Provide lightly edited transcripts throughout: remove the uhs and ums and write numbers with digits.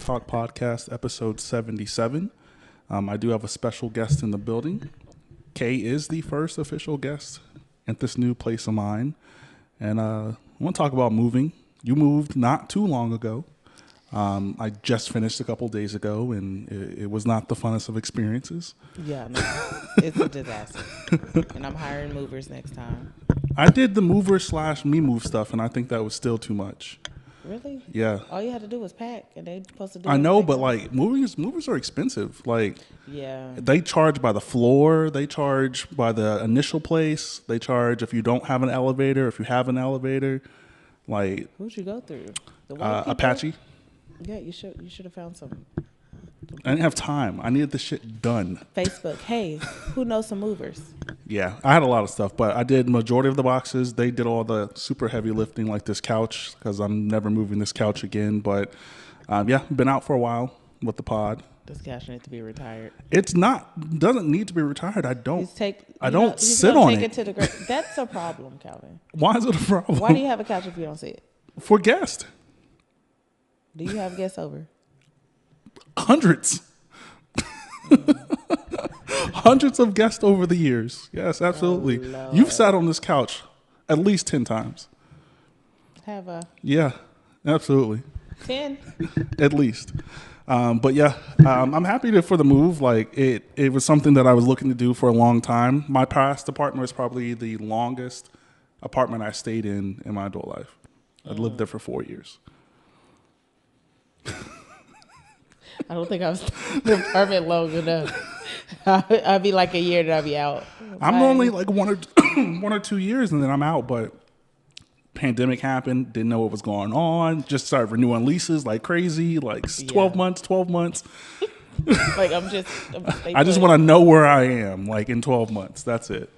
Talk Podcast, episode 77. I do have a special guest in the building. Kay is the first official guest at this new place of mine. And I want to talk about moving. You moved not too long ago. I just finished a couple days ago, and it was not the funnest of experiences. Yeah, no, it's a disaster. And I'm hiring movers next time. I did the mover / me move stuff, and I think that was still too much. Really? Yeah. All you had to do was pack, and they supposed to do. I know, but like movers are expensive. Like, yeah, they charge by the floor. They charge by the initial place. They charge if you don't have an elevator. If you have an elevator, like who'd you go through? The white people? Apache. Yeah, you should have found some. I didn't have time. I needed the shit done. Facebook. Hey, who knows some movers? Yeah, I had a lot of stuff, but I did majority of the boxes. They did all the super heavy lifting, like this couch, because I'm never moving this couch again. But yeah, been out for a while with the pod. This couch needs to be retired. It's not. Doesn't need to be retired. I don't. I don't he's sit on take it. To the grave. That's a problem, Calvin. Why is it a problem? Why do you have a couch if you don't sit? For guests. Do you have guests over? Hundreds. Hundreds of guests over the years. Yes, absolutely. Oh, you've sat on this couch at least 10 times. Have a Yeah, absolutely. 10? At least. But yeah, I'm happy for the move. Like it was something that I was looking to do for a long time. My past apartment was probably the longest apartment I stayed in my adult life. I'd lived there for 4 years. I don't think I was in the apartment long enough. I'd be like a year and I'd be out. I'm only like 1 or 2 years and then I'm out, but pandemic happened, didn't know what was going on, just started renewing leases like crazy, like 12 months. Like I just want to know where I am, like in 12 months. That's it.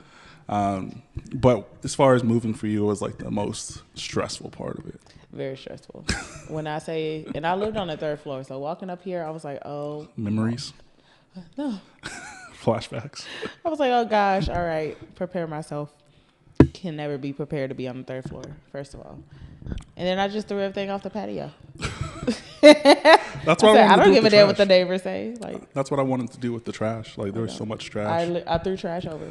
But as far as moving for you, it was like the most stressful part of it. Very stressful. When I say, and I lived on the 3rd floor, so walking up here, I was like, oh. Memories? No. Flashbacks? I was like, oh gosh, all right, prepare myself. Can never be prepared to be on the 3rd floor, first of all. And then I just threw everything off the patio. That's what I don't give a damn what the neighbors say. Like, that's what I wanted to do with the trash. Like there was so much trash. I threw trash over.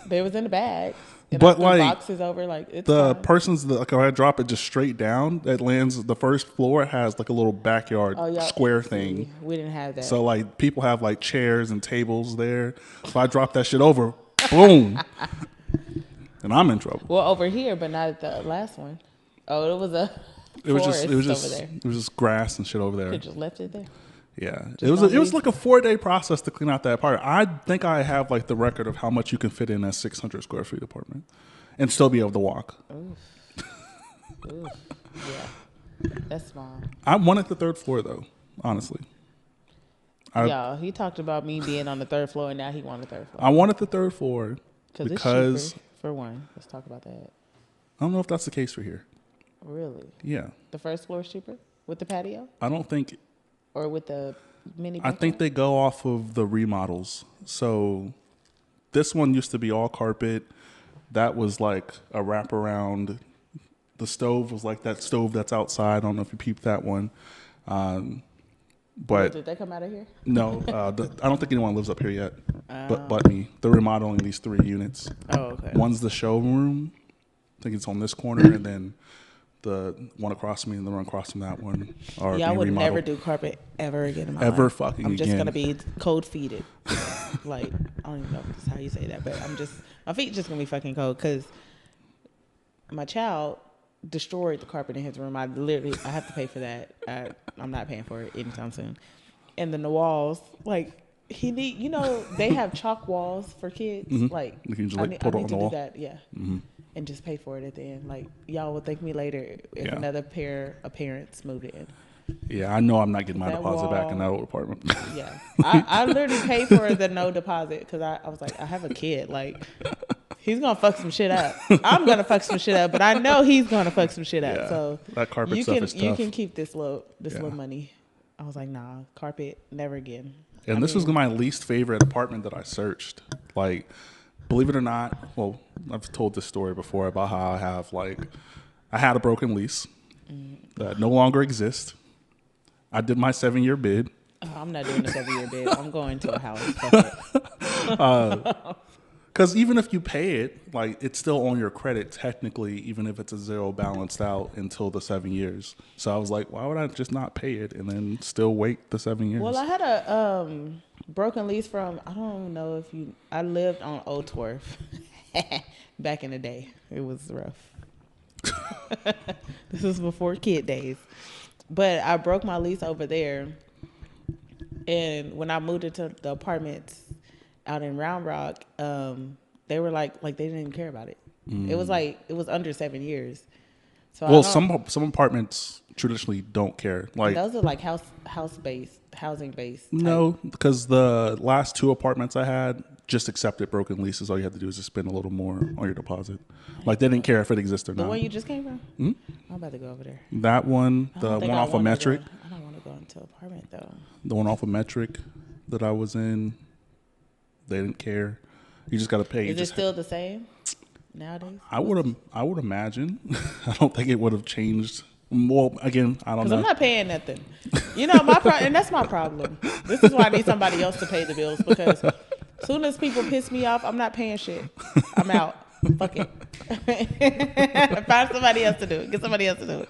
They was in the bag. And but I threw like boxes over, like it's the fine. person's like when I drop it just straight down, it lands the 1st floor. It has like a little backyard square thing. We didn't have that. So like people have like chairs and tables there. So I drop that shit over, boom, and I'm in trouble. Well, over here, but not at the last one. Oh, it was a. It was just over there. It was just grass and shit over there. You just left it there. Yeah, it was like a 4-day process to clean out that apartment. I think I have like the record of how much you can fit in a 600 square feet apartment and still be able to walk. Oof. Yeah, that's small. I wanted the 3rd floor though, honestly. He talked about me being on the 3rd floor, and now he wanted the 3rd floor. I wanted the 3rd floor because it's cheaper, for one. Let's talk about that. I don't know if that's the case for here. Really? Yeah. The 1st floor is cheaper with the patio? I don't think. Or with the mini I think they go off of the remodels. So this one used to be all carpet. That was like a wraparound. The stove was like that stove that's outside. I don't know if you peeped that one. But did they come out of here? No, I don't think anyone lives up here yet. But me. They're remodeling these 3 units. Oh, okay. One's the showroom. I think it's on this corner, and then the one across from me and the one across from that one are I would remodeled. never do carpet ever again in my life. I'm just going to be cold feeted. Like, I don't even know if that's how you say that, but my feet just going to be fucking cold because my child destroyed the carpet in his room. I have to pay for that. I'm not paying for it anytime soon. And then the walls, like, they have chalk walls for kids. Mm-hmm. Like, you can just I put it on need the to wall. do that, yeah. Mm-hmm. And just pay for it at the end. Like, y'all will thank me later if another pair of parents moved in. Yeah, I know I'm not getting my That deposit wall, back in that old apartment. Yeah. I literally paid for the no deposit because I was like, I have a kid. Like, he's going to fuck some shit up. I'm going to fuck some shit up, but I know he's going to fuck some shit up. Yeah, so that carpet stuff is tough. You can keep this little money. I was like, nah, carpet, never again. And this was my least favorite apartment that I searched. Like, believe it or not, well, I've told this story before about how I had a broken lease that no longer exists. I did my 7-year bid. Oh, I'm not doing a 7-year bid. I'm going to a house. Fuck it. Because even if you pay it, like it's still on your credit technically, even if it's a zero balanced out until the 7 years. So I was like, why would I just not pay it and then still wait the 7 years? Well, I had a broken lease from, I don't know if you, I lived on Old Twerf back in the day. It was rough. This was before kid days. But I broke my lease over there. And when I moved into the apartments out in Round Rock, they were like they didn't even care about it. It was like, it was under 7 years. So well, some apartments traditionally don't care. Like those are like housing based. No, because the last 2 apartments I had just accepted broken leases. All you have to do is just spend a little more on your deposit. Like they didn't care if it exists or The not. one you just came from? Hmm? I'm about to go over there. That one, the one off of Metric. I don't want to go into an apartment though. The one off of Metric that I was in, they didn't care. You just got to pay. Is it still the same nowadays? I would imagine. I don't think it would have changed. Well, again, I don't know. I'm not paying nothing. You know, and that's my problem. This is why I need somebody else to pay the bills, because as soon as people piss me off, I'm not paying shit. I'm out. Fuck it. Find somebody else to do it. Get somebody else to do it.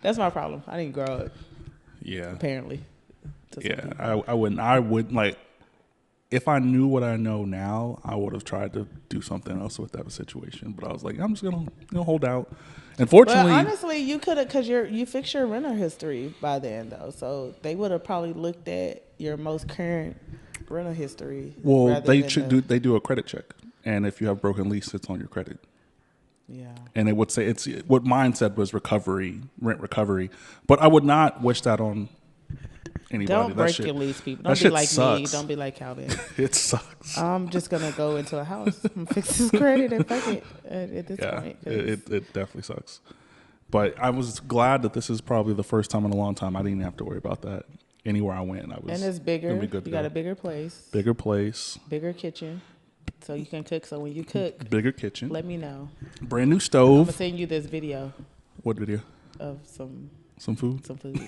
That's my problem. I didn't grow up. Yeah. Apparently. Yeah, I wouldn't. I would like. If I knew what I know now, I would have tried to do something else with that situation. But I was like, I'm just gonna hold out. Unfortunately, well, honestly, you could have, because you fixed your renter history by then, though. So they would have probably looked at your most current rental history. Well, they do a credit check, and if you have broken lease, it's on your credit. Yeah. And it would say it's what mine said was rent recovery. But I would not wish that on anybody. Don't break your lease, people. Don't be like me. Don't be like Calvin. It sucks. I'm just gonna go into a house and fix his credit and fuck it at this point. It definitely sucks. But I was glad that this is probably the first time in a long time I didn't have to worry about that. Anywhere I went, and it's bigger. You got a bigger place. Bigger place. Bigger kitchen, so you can cook. So when you cook, bigger kitchen. Let me know. Brand new stove. I'm gonna send you this video. What video? Of some food. Some food.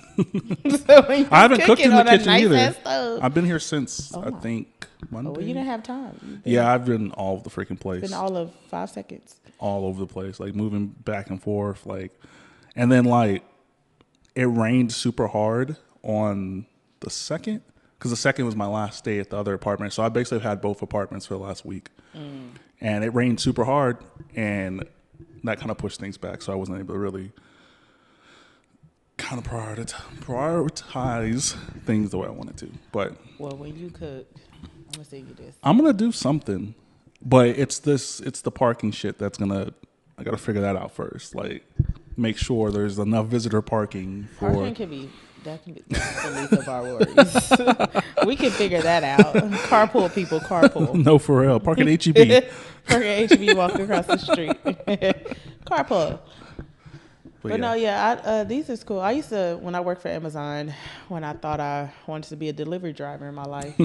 So I haven't cooked in the kitchen either. Stove. I've been here since I think Monday. Oh, well, you didn't have time. Yeah, I've been all over the freaking place. Been all of 5 seconds. All over the place, like moving back and forth, like, and then like it rained super hard on the 2nd, because the 2nd was my last day at the other apartment. So I basically had both apartments for the last week, and it rained super hard, and that kind of pushed things back. So I wasn't able to really kind of prioritize things the way I wanted to. But well, when you cook, I'm gonna send you this. I'm gonna do something, but it's the parking shit that's I gotta figure that out first. Like, make sure there's enough visitor parking for. Parking can be that's the least of our worries. We can figure that out. Carpool, people, carpool. No, for real. Park at HEB. Park at HEB, walk across the street. Carpool. But no, yeah, these are cool. I used to, when I worked for Amazon, when I thought I wanted to be a delivery driver in my life,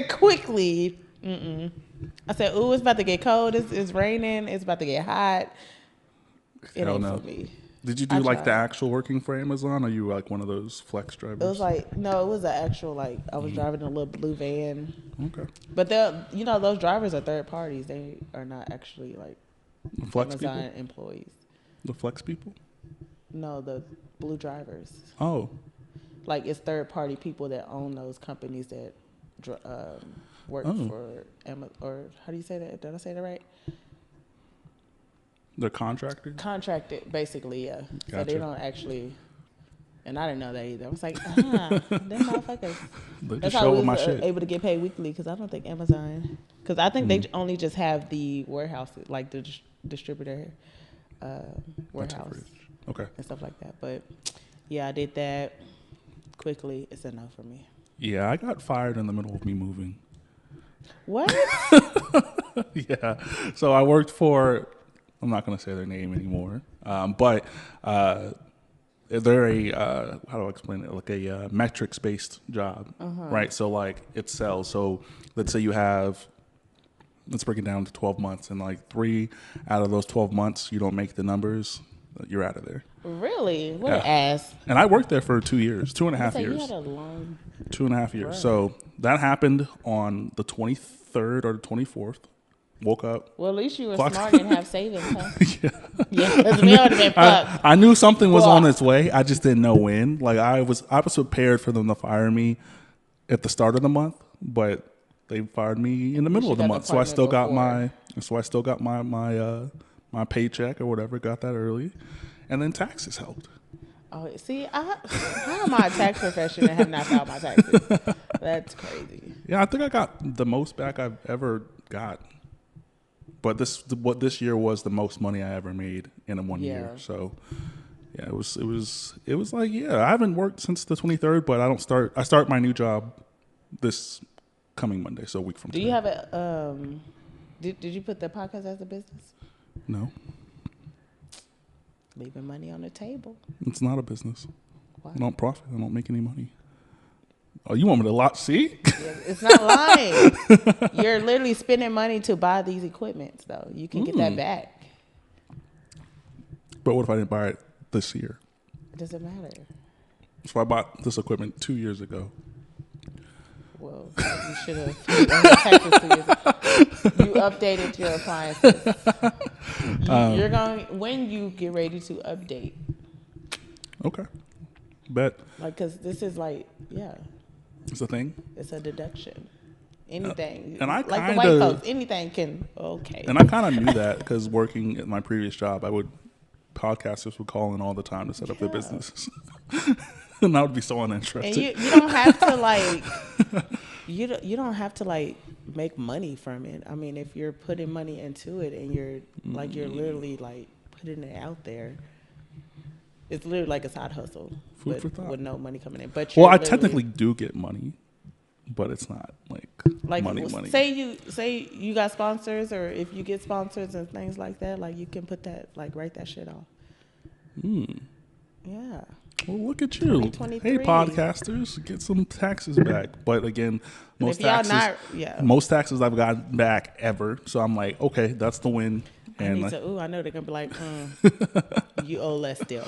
quickly, I said, ooh, it's about to get cold. It's raining. It's about to get hot. It ain't for me. Did you do like the actual working for Amazon, or you like one of those flex drivers? It was like, no, it was an actual, like, I was driving a little blue van. Okay. But those drivers are third parties. They are not actually like flex Amazon people? Employees. The flex people? No, the blue drivers. Oh. Like, it's third party people that own those companies that work for Amazon, or how do you say that? Did I say that right? They're contracted? Contracted, basically, yeah. Gotcha. So they don't actually, and I didn't know that either. I was like, them motherfuckers. That's how I was able to get paid weekly, because I don't think Amazon, because I think they only just have the warehouse, like the distributor warehouse. Okay. And stuff like that. But yeah, I did that quickly. It's enough for me. Yeah, I got fired in the middle of me moving. What? Yeah. So I worked for, I'm not going to say their name anymore, but they're how do I explain it? Like a metrics-based job, right? So like it sells. So let's say you have, let's break it down to 12 months, and like 3 out of those 12 months, you don't make the numbers. you're out of there. Really? What an Yeah. ass. And I worked there for 2 years, 2.5 You years. had a long 2.5 years. run. So that happened on the 23rd or the 24th. Woke up. Well, at least you were Clock. smart and have savings, huh? Yeah, because we would have been fucked. I knew something was on Fuck. its way. I just didn't know when. Like I was prepared for them to fire me at the start of the month, but they fired me in the middle of the got the month. So I still got apartment my paycheck or whatever. Got that early, and then taxes helped. Oh, see, how am I a tax professional and have not filed my taxes? That's crazy. Yeah, I think I got the most back I've ever got. But this year was the most money I ever made in a 1 year. So yeah, it was like, yeah, I haven't worked since the 23rd, but I start my new job this coming Monday, so a week from today. Do you have a did you put the podcast as a business? No. Leaving money on the table. It's not a business. Why? I don't profit. I don't make any money. Oh, you want me to lot? See? Yeah, it's not lying. You're literally spending money to buy these equipments, though. You can get that back. But what if I didn't buy it this year? It doesn't matter. So I bought this equipment 2 years ago. Well, you should have. You updated your appliances. You're going when you get ready to update. Okay. Bet. Like, because this is like, yeah. It's a thing. It's a deduction. Anything. And I like the kinda, white folks, anything can, okay. And I kind of knew that because working at my previous job, podcasters would call in all the time to set up their businesses. And I would be so uninterested. And you don't have to like, you don't have to like make money from it. I mean, if you're putting money into it and you're literally like putting it out there, it's literally like a side hustle. Food for thought. With no money coming in. But Well, I technically do get money, but it's not like money. Say you got sponsors, or if you get sponsors and things like that, like you can put that, like write that shit off. Yeah. Well, look at you. Hey, podcasters, get some taxes back. But again, most taxes I've gotten back ever. So I'm like, okay, that's the win. And I know they're gonna be like, you owe less still.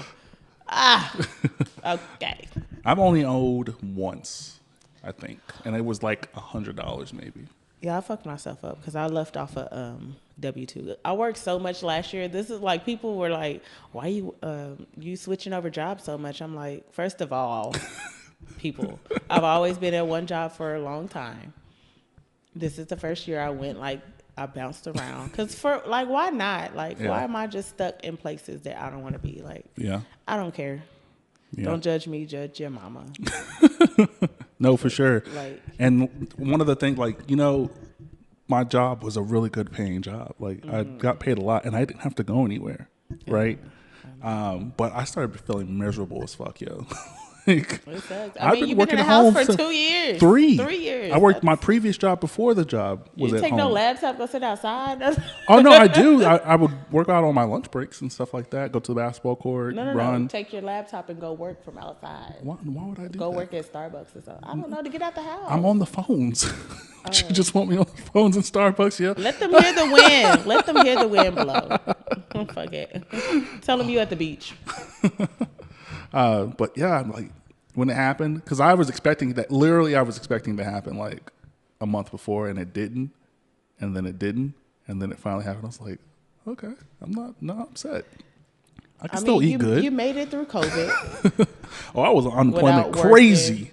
Okay. I've only owed once, I think, and it was like $100 maybe. Yeah, I fucked myself up because I left off a W-2. I worked so much last year. This is like, people were like, why you switching over jobs so much? I'm like, first of all, people, I've always been at one job for a long time. This is the first year I went, like, I bounced around. Because why not? Like, why am I just stuck in places that I don't want to be? Like, I don't care. Yeah. Don't judge me, judge your mama. No, for sure. Like, and one of the things, like, my job was a really good paying job. Like, I got paid a lot and I didn't have to go anywhere, right? But I started feeling miserable as fuck, yo. Like, I've been working in the house for 2 years. 3 years. I worked my previous job before the job was at home. You take no laptop, go sit outside? Oh, no, I do. I would work out on my lunch breaks and stuff like that. Go to the basketball court, run. No. Take your laptop and go work from outside. Why would I do that? Go work at Starbucks or something. I don't know, to get out the house. I'm on the phones. You just want me on the phones in Starbucks, yeah? Let them hear the wind. Let them hear the wind blow. Fuck it. Tell them you at the beach. But yeah, I'm like, when it happened, because I was expecting to happen like a month before, and it didn't, and then it didn't, and then it finally happened. I was like, okay, I'm not upset. I can still eat good. You made it through COVID. Oh, I was on unemployment crazy.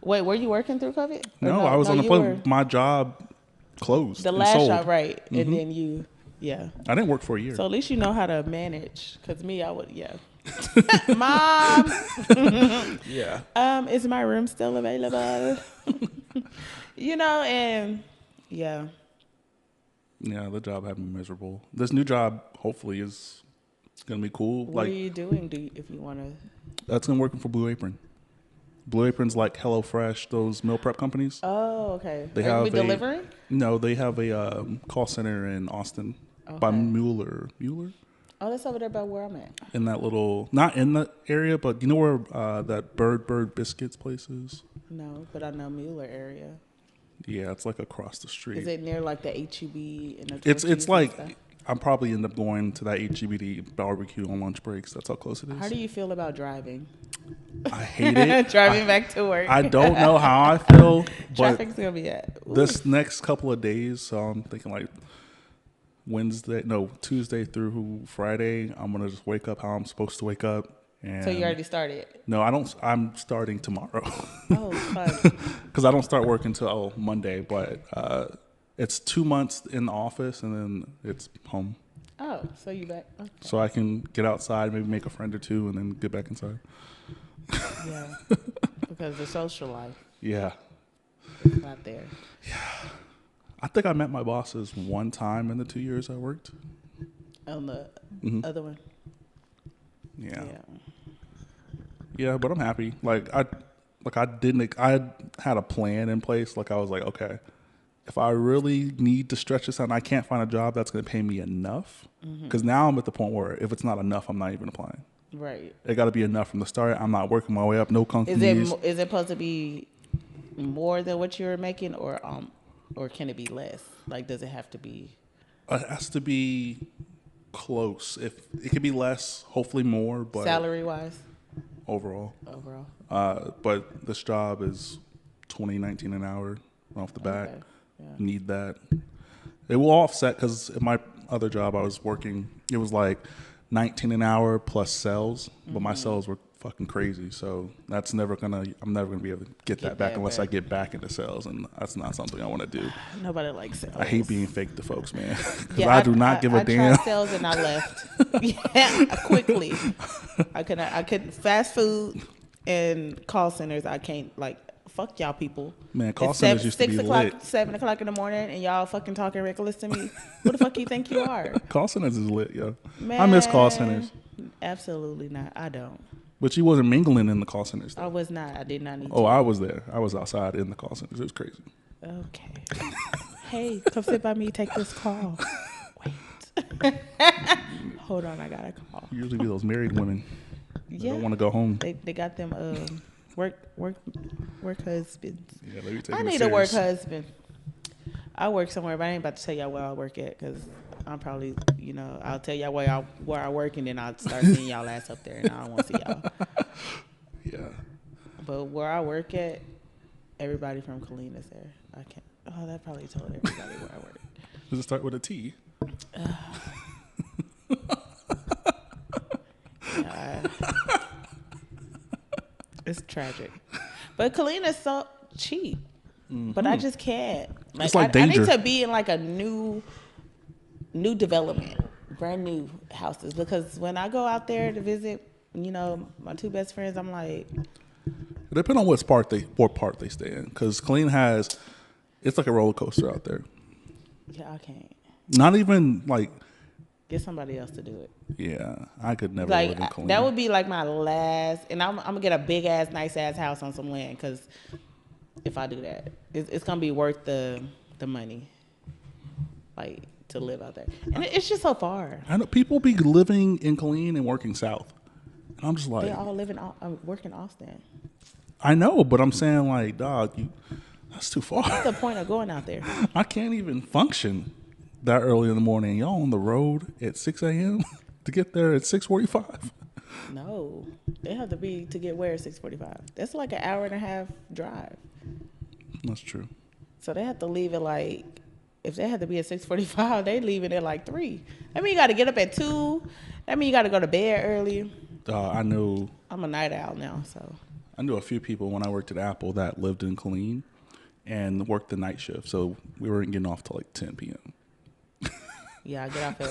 Wait, were you working through COVID? No, I was on unemployment. My job closed. The last job, right? Mm-hmm. And then you, I didn't work for a year. So at least you know how to manage. Because me, I would, Mom. Is my room still available? And yeah, the job had me miserable. This new job hopefully is gonna be cool. What are you doing? If you want to? That's gonna working for Blue Apron. Blue Apron's like HelloFresh, those meal prep companies. Oh, okay. They are we delivering? No, they have a call center in Austin by Mueller. Oh, that's over there by where I'm at. In that little, not in the area, but you know where that Bird Biscuits place is? No, but I know Mueller area. Yeah, it's like across the street. Is it near like the HEB? It's like, I'm probably end up going to that HGBD barbecue on lunch breaks. That's how close it is. How do you feel about driving? I hate it. Driving back to work. I don't know how I feel, but Traffic's gonna be at this next couple of days, so I'm thinking like Tuesday through Friday, I'm gonna just wake up how I'm supposed to wake up. And So you already started? no, I don't. I'm starting tomorrow. Oh, fun. Because I don't start work until Monday, but it's 2 months in the office and then it's home. Oh, so you back? Okay. So I can get outside, maybe make a friend or two, and then get back inside. Yeah, because the social life Yeah. is not there. I think I met my bosses one time in the 2 years I worked. On the other one? Yeah. Yeah, but I'm happy. I had a plan in place. Like I was like, okay, if I really need to stretch this out and I can't find a job that's going to pay me enough, because now I'm at the point where if it's not enough, I'm not even applying. Right. It got to be enough from the start. I'm not working my way up. No companies. Is it supposed to be more than what you're making, or can it be less? Like, does it have to be? It has to be close. If it could be less, hopefully more, but Salary wise? overall. But this job is $20.19 an hour off the bat. Okay. Yeah. Need that. It will offset because in my other job I was working, it was like 19 an hour plus sales, but my sales were fucking crazy. So I'm never gonna be able to get that back unless I get back into sales, and that's not something I want to do. Nobody likes sales. I hate being fake to folks, man. Because Yeah, I do not give a damn. I tried sales and I left. Yeah, quickly. I couldn't. Fast food and call centers. I can't. Like, fuck y'all people. Man, call centers used to be lit. 7 o'clock in the morning, and y'all fucking talking reckless to me. Who the fuck you think you are? Call centers is lit, yo. Man, I miss call centers. Absolutely not. I don't. But you wasn't mingling in the call centers, though. I was not. I did not need to. Oh, I was there. I was outside in the call centers. It was crazy. Okay. Hey, come sit by me. Take this call. Wait. Hold on. I got a call. Usually be those married women. They Yeah. don't want to go home. They got them work husbands. Yeah, they be taking I it need a work serious. husband. I work somewhere, but I ain't about to tell y'all where I work at because I'm probably, I'll tell y'all where I work, and then I'll start seeing y'all ass up there, and I don't want to see y'all. Yeah. But where I work at, everybody from Colleen is there. I can't. Oh, that probably told everybody where I work. Does it start with a T? It's tragic. But Colleen is so cheap. But I just can't. It's like danger. I need to be in like a new development, brand new houses. Because when I go out there to visit, my two best friends, I'm like, It depends on what part they stay in. Because Colleen it's like a roller coaster out there. yeah, I can't. Not even like, Get somebody else to do it. yeah, I could never Like live in Colleen. that would be like my last, and I'm gonna get a big ass, nice ass house on some land. Because if I do that, it's gonna be worth the money, like to live out there. And it's just so far. I know people be living in Colleen and working south. And I'm just like, They all live work in Austin. I know, but I'm saying like, dog, that's too far. What's the point of going out there? I can't even function that early in the morning. Y'all on the road at 6 a.m. to get there at 6:45. No, they have to be to get where at 6:45. That's like an hour and a half drive. That's true. So they have to leave at like, if they have to be at 6:45, they leaving at like 3. I mean, you got to get up at 2. I mean, you got to go to bed early. I knew I'm a night owl now, so. I knew a few people when I worked at Apple that lived in Colleen and worked the night shift. So we weren't getting off till like 10 p.m. Yeah, I get off at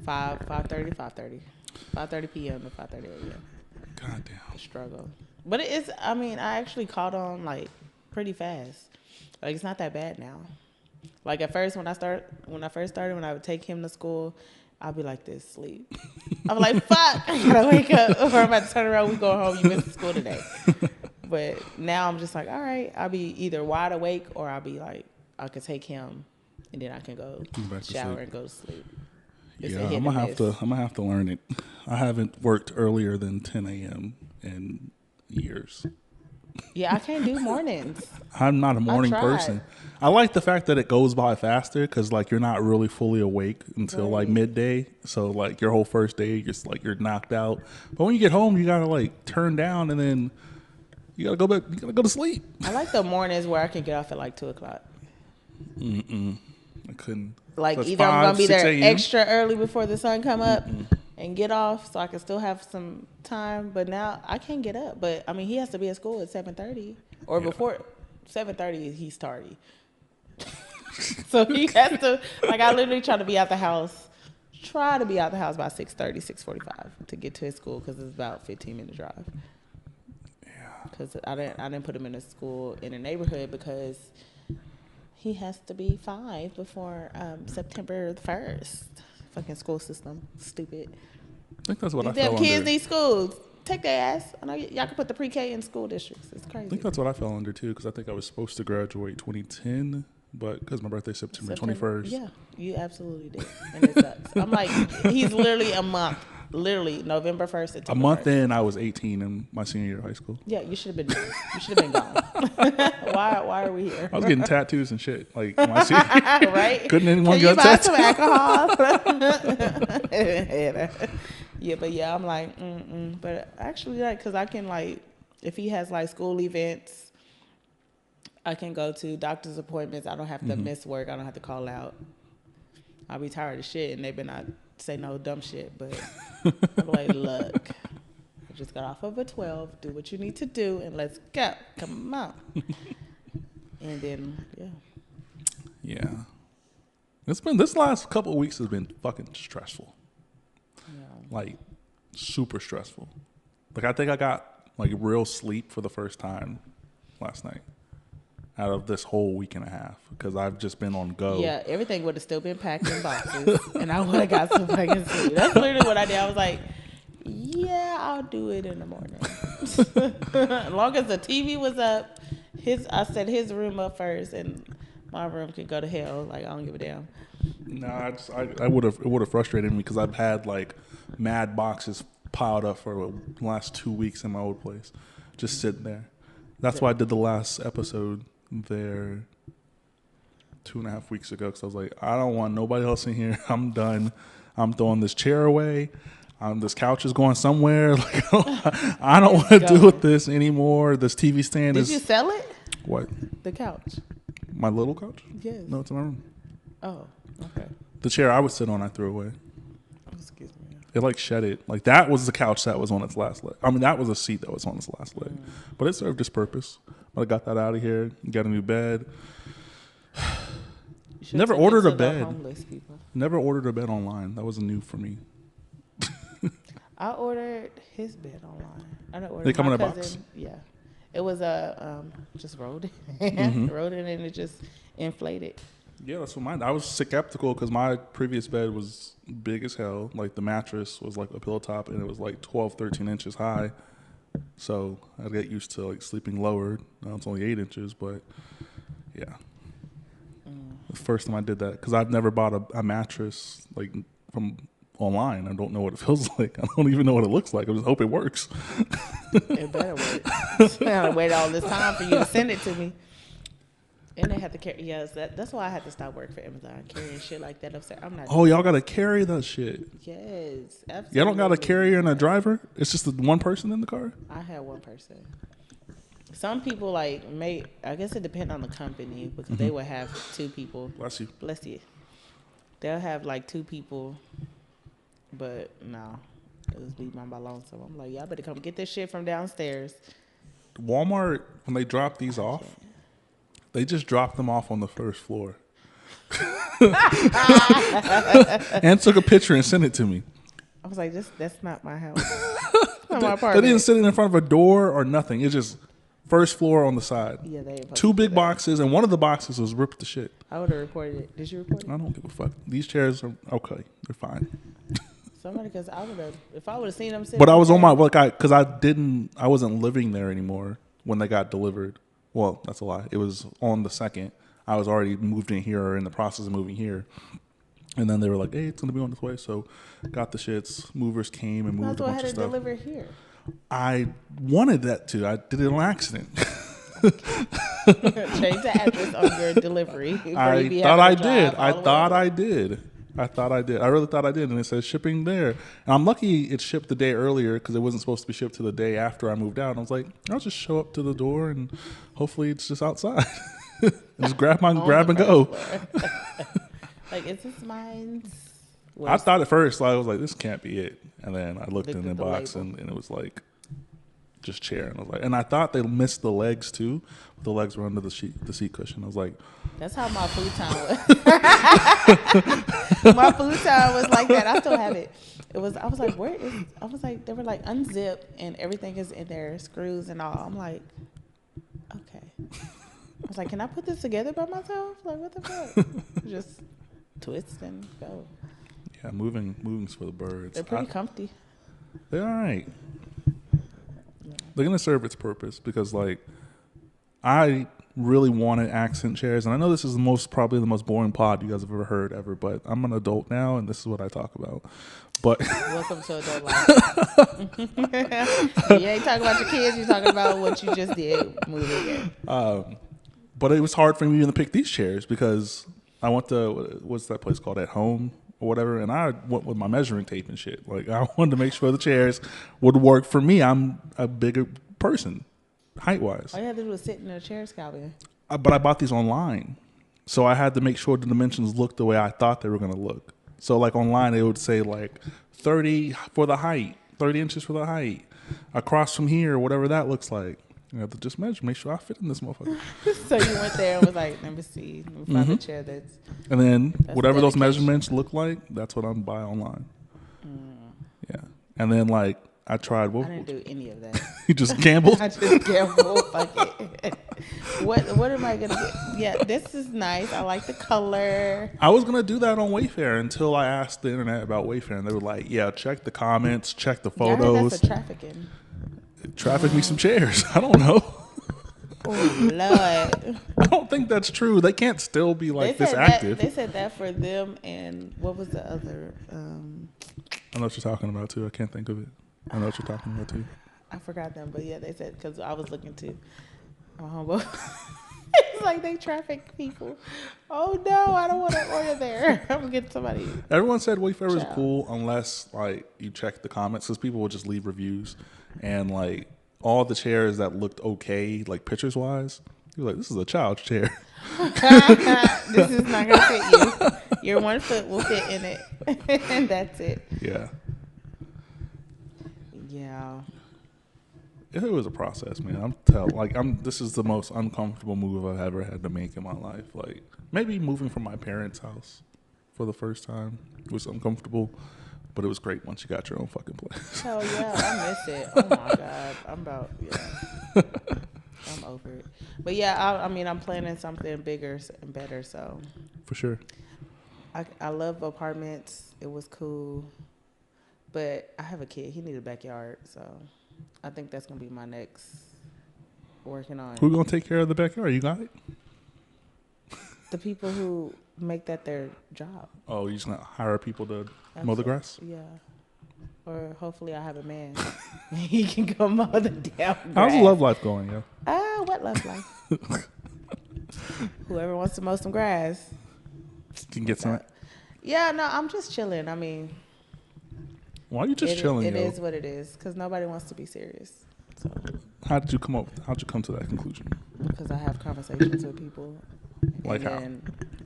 5:30 p.m. to 5:30 a.m. God damn. Struggle. But it is, I mean, I actually caught on like pretty fast. Like it's not that bad now. Like at first when I first started, when I would take him to school, I'd be like this, sleep. I'm like, fuck, I gotta wake up or I'm about to turn around, we go home, you missed school today. But now I'm just like, all right, I'll be either wide awake or I'll be like, I could take him and then I can go shower and go to sleep. It's Yeah, I'm gonna have to learn it. I haven't worked earlier than 10 a.m. in years. Yeah, I can't do mornings. I'm not a morning tried. person. I like the fact that it goes by faster because like you're not really fully awake until like Right. midday. So like your whole first day, you're just like you're knocked out. But when you get home, you gotta like turn down and then you gotta go back. You gotta go to sleep. I like the mornings where I can get off at like 2:00. I couldn't. Like That's either I'm 5, gonna be 6 there a.m. extra early before the sun come up and get off, so I can still have some time. But now I can't get up. But I mean, he has to be at school at 7:30 or before 7:30. He's tardy, so he has to. Like I literally try to be out the house. Try to be out the house by 6:30, 6:45 to get to his school because it's about 15-minute drive. Because I didn't put him in a school in a neighborhood because he has to be 5 before September 1st. Fucking school system, stupid. I think that's what I These fell damn kids under. need schools. Take their ass. I know y'all can put the pre-K in school districts. It's I crazy. think that's what I fell under too because I think I was supposed to graduate 2010, but because my birthday's September 21st. Yeah, you absolutely did, and it sucks. I'm like, he's literally a month. Literally November 1st. A September month 1st. in, I was 18 in my senior year of high school. Yeah, you should have been. You should have been gone. Why are we here? I was getting tattoos and shit. Like my senior, Right? couldn't anyone Can you get a buy tattoo? some alcohol? Yeah, but yeah, I'm like, but actually, like, cause I can like, if he has like school events, I can go to doctor's appointments. I don't have to miss work. I don't have to call out. I'll be tired of shit, and they better not say no dumb shit. But I'm like, look, I just got off of a 12. Do what you need to do, and let's go. Come on. And then, yeah. Yeah. It's been this last couple of weeks has been fucking stressful. Yeah. Like super stressful. Like I think I got like real sleep for the first time last night out of this whole week and a half because I've just been on go. Yeah, everything would have still been packed in boxes, and I would have got some fucking sleep. That's literally what I did. I was like, yeah, I'll do it in the morning. As long as the TV was up, I set his room up first, and my room could go to hell. Like I don't give a damn. No, I would have it would have frustrated me because I've had like mad boxes piled up for the last 2 weeks in my old place, just sitting there. That's why I did the last episode there 2.5 weeks ago because I was like, I don't want nobody else in here. I'm done. I'm throwing this chair away. This couch is going somewhere. Like I don't want to deal with this anymore. This TV stand is. Did you sell it? What? The couch. My little couch? Yes. No, it's in my room. Oh, okay. The chair I would sit on, I threw away. Excuse me. It like shed it. Like that was the couch that was on its last leg. I mean, that was a seat that was on its last leg. But it served its purpose. But I got that out of here. Got a new bed. Never ordered a bed. Homeless people. Never ordered a bed online. That was new for me. I ordered his bed online. I didn't order They come my in a cousin. box. Yeah, it was just rolled in, rolled in, and it just inflated. Yeah, that's what mine. I was skeptical because my previous bed was big as hell. Like the mattress was like a pillow top, and it was like 12, 13 inches high. So I get used to like sleeping lower. Now it's only 8 inches, but yeah. The first time I did that because I've never bought a mattress like from online. I don't know what it feels like. I don't even know what it looks like. I just hope it works. It better work. I had to wait all this time for you to send it to me. And they had to carry. Yes, that's why I had to stop working for Amazon, carrying shit like that upstairs. I'm not. Oh, y'all got to carry that shit. Yes, absolutely. Y'all don't got a carrier and a driver? It's just the one person in the car? I had one person. Some people I guess it depends on the company because they would have 2 people. Bless you. Bless you. They'll have like 2 people, but no, it was be my lonesome. I'm like, y'all better come get this shit from downstairs. Walmart, when they drop these off, they just drop them off on the first floor. And took a picture and sent it to me. I was like, that's not my house. That's not my They apartment. didn't sit it in front of a door or nothing. It's just first floor on the side. Yeah, they ain't 2 big boxes, and one of the boxes was ripped to shit. I would have reported it. Did you report it? I don't give a fuck. These chairs are okay. They're fine. Somebody, because I would have, if I would have seen them sitting. But I was on my, there- because I wasn't living there anymore when they got delivered. Well, that's a lie. It was on the 2nd. I was already moved in here or in the process of moving here. And then they were like, hey, it's going to be on its way. So got the shits. Movers came and Might moved as a well bunch had of it stuff. delivered here. I wanted that to. I did it on accident. Change the address on your delivery. I thought I did. I thought I did. I thought I did. I really thought I did. And it says shipping there. And I'm lucky it shipped the day earlier because it wasn't supposed to be shipped to the day after I moved out. And I was like, I'll just show up to the door and hopefully it's just outside. Just grab and go. Like, is this mine? I thought at first, I was like, this can't be it. And then I looked in the box and it was like just chair. And I was like, and I thought they missed the legs too. The legs were under the seat cushion. I was like, that's how my futon was. My futon was like that. I still have it. I was like, they were like, unzip and everything is in there, screws and all. I'm like, okay. I was like, can I put this together by myself? Like, what the fuck? Just twist and go. Yeah, moving's for the birds. They're pretty comfy. They're all right. Yeah. They're going to serve its purpose because, like, I really wanted accent chairs. And I know this is probably the most boring pod you guys have ever heard ever, but I'm an adult now, and this is what I talk about. But welcome to adult life. You ain't talking about your kids. You're talking about what you just did moving in. But it was hard for me to pick these chairs because I went to, what's that place called, At Home or whatever, and I went with my measuring tape and shit. Like, I wanted to make sure the chairs would work for me. I'm a bigger person, height-wise. All you had to do was sit in a chair, Scalvin. But I bought these online, so I had to make sure the dimensions looked the way I thought they were going to look. So, like, online, it would say, like, 30 for the height, 30 inches for the height, across from here, whatever that looks like. You have to just measure, make sure I fit in this motherfucker. So you went there and was like, let me see, find a chair that's... And then whatever those measurements look like, that's what I'm buy online. Yeah. And then, like, I tried... I didn't do any of that. You just gambled? I just gambled. Fuck it. What am I going to get? Yeah, this is nice. I like the color. I was going to do that on Wayfair until I asked the internet about Wayfair. And they were like, yeah, check the comments, check the photos. Yeah, I heard that's for trafficking. Traffic me some chairs. I don't know. Oh, Lord. I don't think that's true. They can't still be like this active. They said that for them and what was the other? I know what you're talking about too. I can't think of it. I know what you're talking about too. I forgot them, but yeah, they said because I was looking to. It's like they traffic people. Oh no, I don't want to order there. I'm gonna get somebody. Everyone said Wayfair is cool unless like you check the comments because people will just leave reviews and like all the chairs that looked okay, like pictures wise, you're like, this is a child's chair. This is not gonna fit you. Your 1 foot will fit in it, and that's it. Yeah. Yeah. It was a process, man. This is the most uncomfortable move I've ever had to make in my life. Like maybe moving from my parents' house for the first time was uncomfortable, but it was great once you got your own fucking place. Hell yeah, I miss it. Oh my God, I'm over it. But yeah, I mean, I'm planning something bigger and better. So for sure, I love apartments. It was cool, but I have a kid. He needs a backyard, so. I think that's going to be my next working on. Who's going to take care of the backyard? You got it? The people who make that their job. Oh, you're just going to hire people to mow the grass? Yeah. Or hopefully I have a man. He can go mow the damn grass. How's love life going, yo? What love life? Whoever wants to mow some grass. Can get some. Yeah, no, I'm just chilling. I mean... Why are you just chilling? It is what it is because nobody wants to be serious. So how'd you come to that conclusion? Because I have conversations with people. Like how?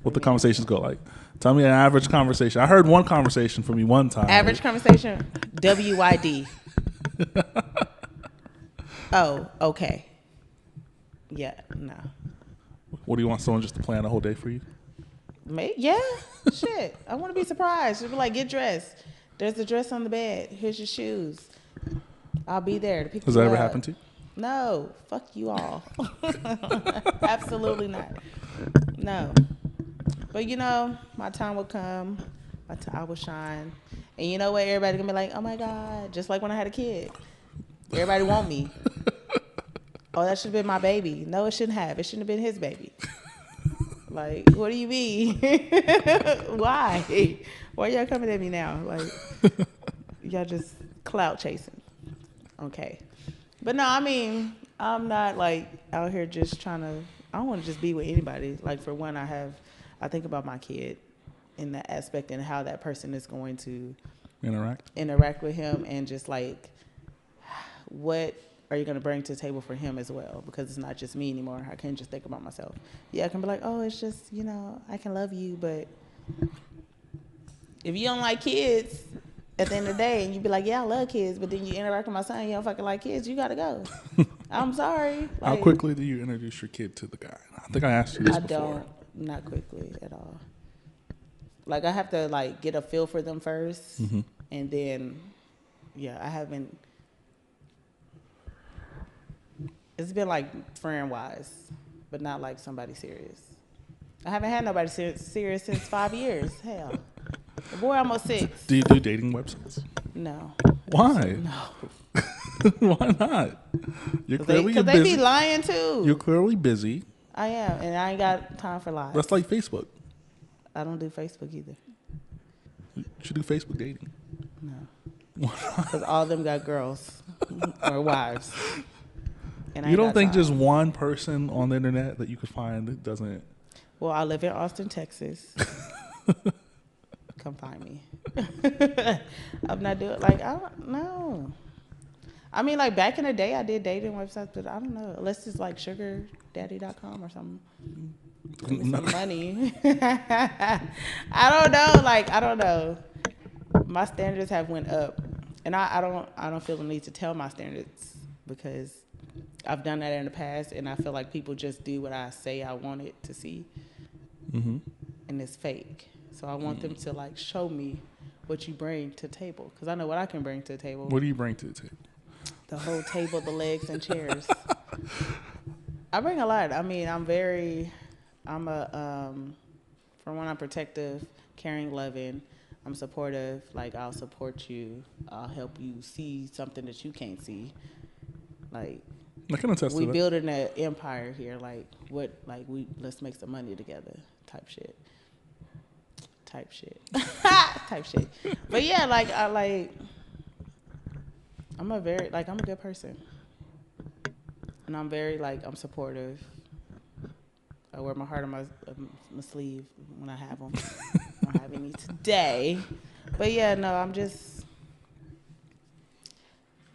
What the conversations go like? Tell me an average conversation. I heard one conversation from you one time. Average conversation. WYD. Oh, okay. Yeah, no. What do you want someone just to plan the whole day for you? Me? Yeah. Shit. I want to be surprised. Just be like, get dressed. There's a dress on the bed. Here's your shoes. I'll be there to pick you up. Has that ever happened to you? No. Fuck you all. Absolutely not. No. But, you know, my time will come. I will shine. And you know what? Everybody going to be like, oh, my God. Just like when I had a kid. Everybody want me. Oh, that should have been my baby. No, it shouldn't have. It shouldn't have been his baby. Like, what do you mean? Why? Why y'all coming at me now? Like, y'all just clout chasing. Okay. But no, I mean, I'm not like out here just trying to. I don't want to just be with anybody. Like for one, I think about my kid in that aspect and how that person is going to interact with him, and just like what are you going to bring to the table for him as well? Because it's not just me anymore. I can't just think about myself. Yeah, I can be like, oh, it's just, I can love you, but if you don't like kids at the end of the day, and you be like, yeah, I love kids, but then you interact with my son, you don't fucking like kids, you got to go. I'm sorry. How quickly do you introduce your kid to the guy? I think I asked you this before. I don't, not quickly at all. Like, I have to, like, get a feel for them first, and then, yeah, I haven't. It's been like friend-wise, but not like somebody serious. I haven't had nobody serious since 5 years. Hell, the boy almost 6. Do you do dating websites? No. Why? No. Why not? You're clearly because they be lying too. You're clearly busy. I am, and I ain't got time for lies. That's like Facebook. I don't do Facebook either. You should do Facebook dating. No. Why not? Because all of them got girls or wives. You don't think just one person on the internet that you could find that doesn't? Well, I live in Austin, Texas. Come find me. I'm not doing I don't know. I mean, like back in the day, I did dating websites, but I don't know. Unless it's like sugardaddy.com or something. Give me some money. I don't know. I don't know. My standards have went up, and I don't feel the need to tell my standards because I've done that in the past, and I feel like people just do what I say I want it to see, and it's fake. So I want them to like show me what you bring to the table, because I know what I can bring to the table. What do you bring to the table? The whole table, the legs and chairs. I bring a lot. I mean, I'm for one, I'm protective, caring, loving. I'm supportive. Like, I'll support you. I'll help you see something that you can't see. Like, I can attest to that. We building an empire here. Let's make some money together. Type shit. Type shit. But yeah, I'm a good person. And I'm very, I'm supportive. I wear my heart on my sleeve when I have them. I don't have any today. But yeah, no, I'm just,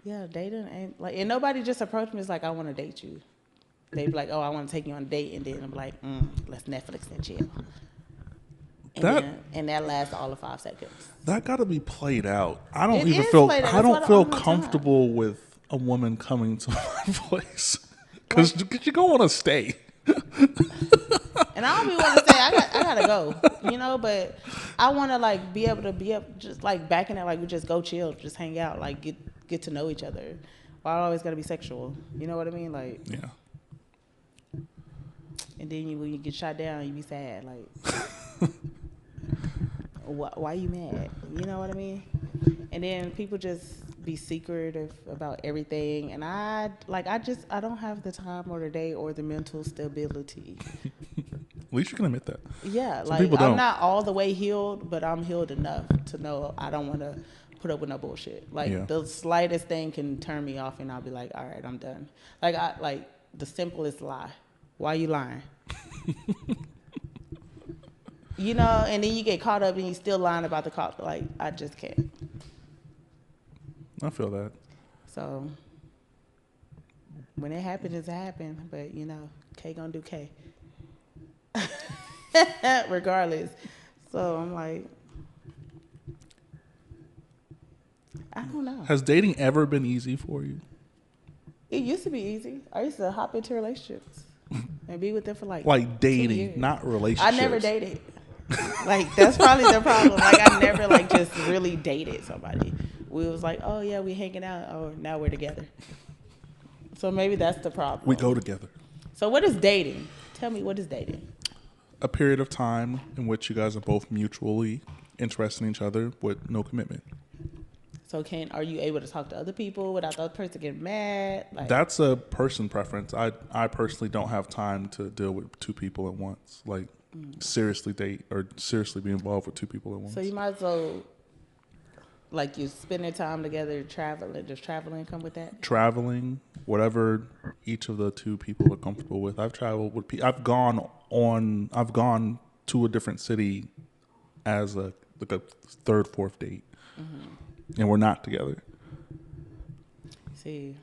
dating ain't, and nobody just approached me as I want to date you. They be like, oh, I want to take you on a date. And then I'm like, let's Netflix and chill. And that lasts all of 5 seconds. That got to be played out. I don't feel comfortable with a woman coming to my place because you're going to want to stay. And I don't be want to say I gotta go, but I want to be able to be up just back in there, we just go chill, just hang out, get to know each other. Why always gotta be sexual? You know what I mean? Yeah. And then when you get shot down, you be sad, why you mad? You know what I mean? And then people just be secretive about everything, and I don't have the time or the day or the mental stability. At least you can admit that. Yeah, Some people don't. I'm not all the way healed, but I'm healed enough to know I don't want to put up with no bullshit. The slightest thing can turn me off, and I'll be like, all right, I'm done. The simplest lie. Why you lying? And then you get caught up and you still lying about the cost. I just can't. I feel that. So when it happens, it's happened. But K gonna do K. Regardless. So I'm like, I don't know. Has dating ever been easy for you? It used to be easy. I used to hop into relationships and be with them for dating, not relationships. I never dated. That's probably the problem. I never just really dated somebody. We was oh yeah, we hanging out. Oh, now we're together. So maybe that's the problem. We go together. So what is dating? Tell me, what is dating? A period of time in which you guys are both mutually interested in each other with no commitment. So are you able to talk to other people without the other person getting mad? That's a person preference. I personally don't have time to deal with 2 people at once. Seriously date or seriously be involved with 2 people at once. So you might as well Like you spending time together, traveling, does traveling come with that? Traveling, whatever each of the two people are comfortable with. I've traveled with people. I've gone to a different city as a third, fourth date, and we're not together. See,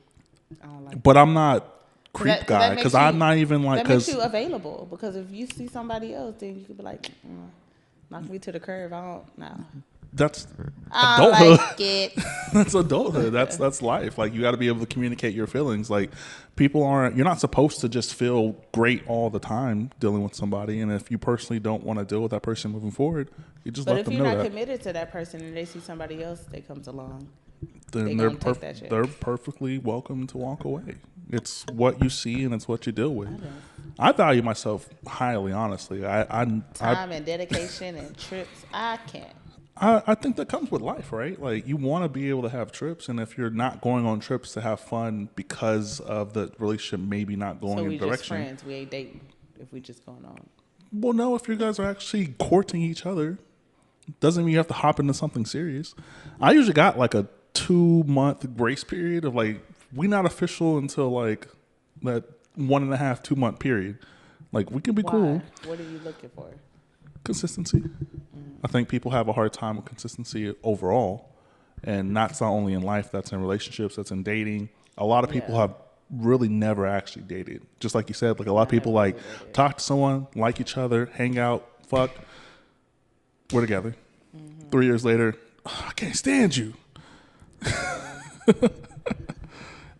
I don't like. But I'm not creep that guy makes because you- I'm not even like That makes because you available because if you see somebody else, then you could be like, knock me to the curb. I don't know. that's I adulthood. like it. That's adulthood. That's life. Like you got to be able to communicate your feelings. Like people aren't. You're not supposed to just feel great all the time dealing with somebody. And if you personally don't want to deal with that person moving forward, you just But let if them you're know not that. committed to that person and they see somebody else that comes along, Then they they're gonna take that shit. they're perfectly welcome to walk away. It's what you see and it's what you deal with. I value myself highly, honestly. Time and dedication and trips, I can't. I think that comes with life, right? Like you want to be able to have trips, and if you're not going on trips to have fun because of the relationship maybe not going So in we the just direction. friends. We ain't dating if we just going on. Well, no, if you guys are actually courting each other, doesn't mean you have to hop into something serious. I usually got like a 2-month grace period of like we not official until like that 1.5, 2 month period. Like we can be Why? cool. What are you looking for? Consistency. I think people have a hard time with consistency overall, and that's not only in life. That's in relationships. That's in dating. A lot of people Yeah. have really never actually dated. Just like you said, like a lot of people like talk to someone, like each other, hang out, fuck. We're together. 3 years later, I can't stand you.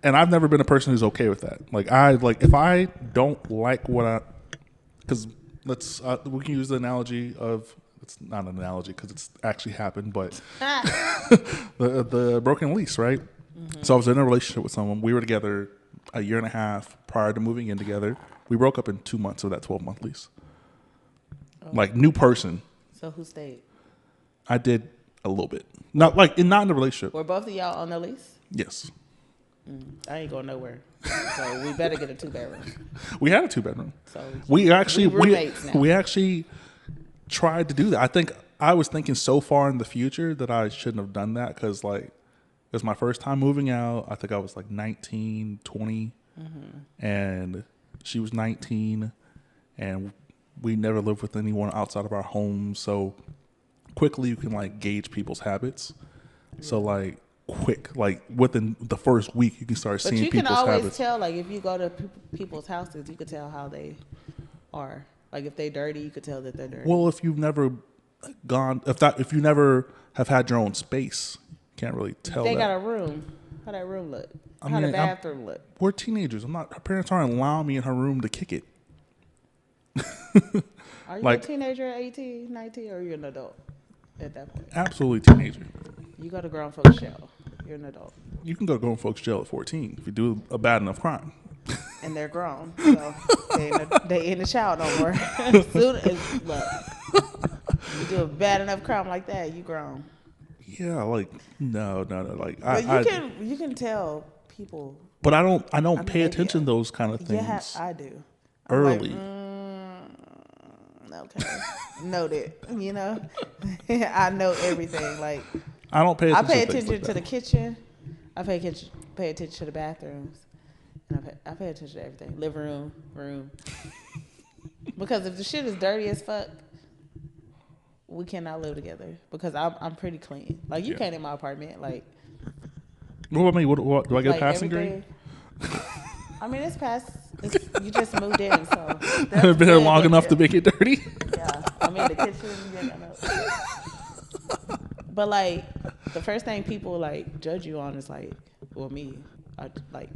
And I've never been a person who's okay with that. Like if I don't like because we can use the analogy of, it's not an analogy because it's actually happened, but the broken lease, right? So I was in a relationship with someone. We were together a year and a half prior to moving in together. We broke up in 2 months of that 12-month lease. Like new person. So who stayed? I did a little bit. Not in the relationship. Were both of y'all on the lease? Yes. I ain't going nowhere. So we better get a 2-bedroom. We had a 2-bedroom. So We roommates now. we actually tried to do that. I think I was thinking so far in the future that I shouldn't have done that because like it was my first time moving out. I think I was like 19, 20, and she was 19, and we never lived with anyone outside of our home. So quickly you can like gauge people's habits. So like quick, like within the first week you can start But seeing you can people's always habits. tell, like, if you go to people's houses, you could tell how they are. Like, if they dirty, you could tell that they're dirty. Well, if you've never if you never have had your own space, you can't really tell they that. got a room. How that room look? I How mean, the bathroom look? We're teenagers. Her parents aren't allowing me in her room to kick it. Are you like- a teenager at 18, 19, or are you an adult at that point? Absolutely teenager. You go to grown folks jail. You're an adult. You can go to grown folks jail at 14 if you do a bad enough crime. And they're grown. So they ain't a child no more. Soon as, look, you do a bad enough crime like that, you grown. Yeah, like no. Like But you can tell people. But I don't mean, pay attention to those kind of things. Yeah, I do. Early. Okay. Noted. You know, I know everything. Like I don't pay I attention. pay to things attention like to that. the kitchen. I pay attention to the bathrooms, and I pay attention to everything. Living room. Because if the shit is dirty as fuck, we cannot live together. Because I'm pretty clean. Like you came in my apartment, like. What about me? What do I get a Like passing grade? I mean, it's past. You just moved in, so I've that's been here good, long but enough yeah. to make it dirty. Yeah, I mean the kitchen. Yeah, I know. But like the first thing people like judge you on is like, well, me, like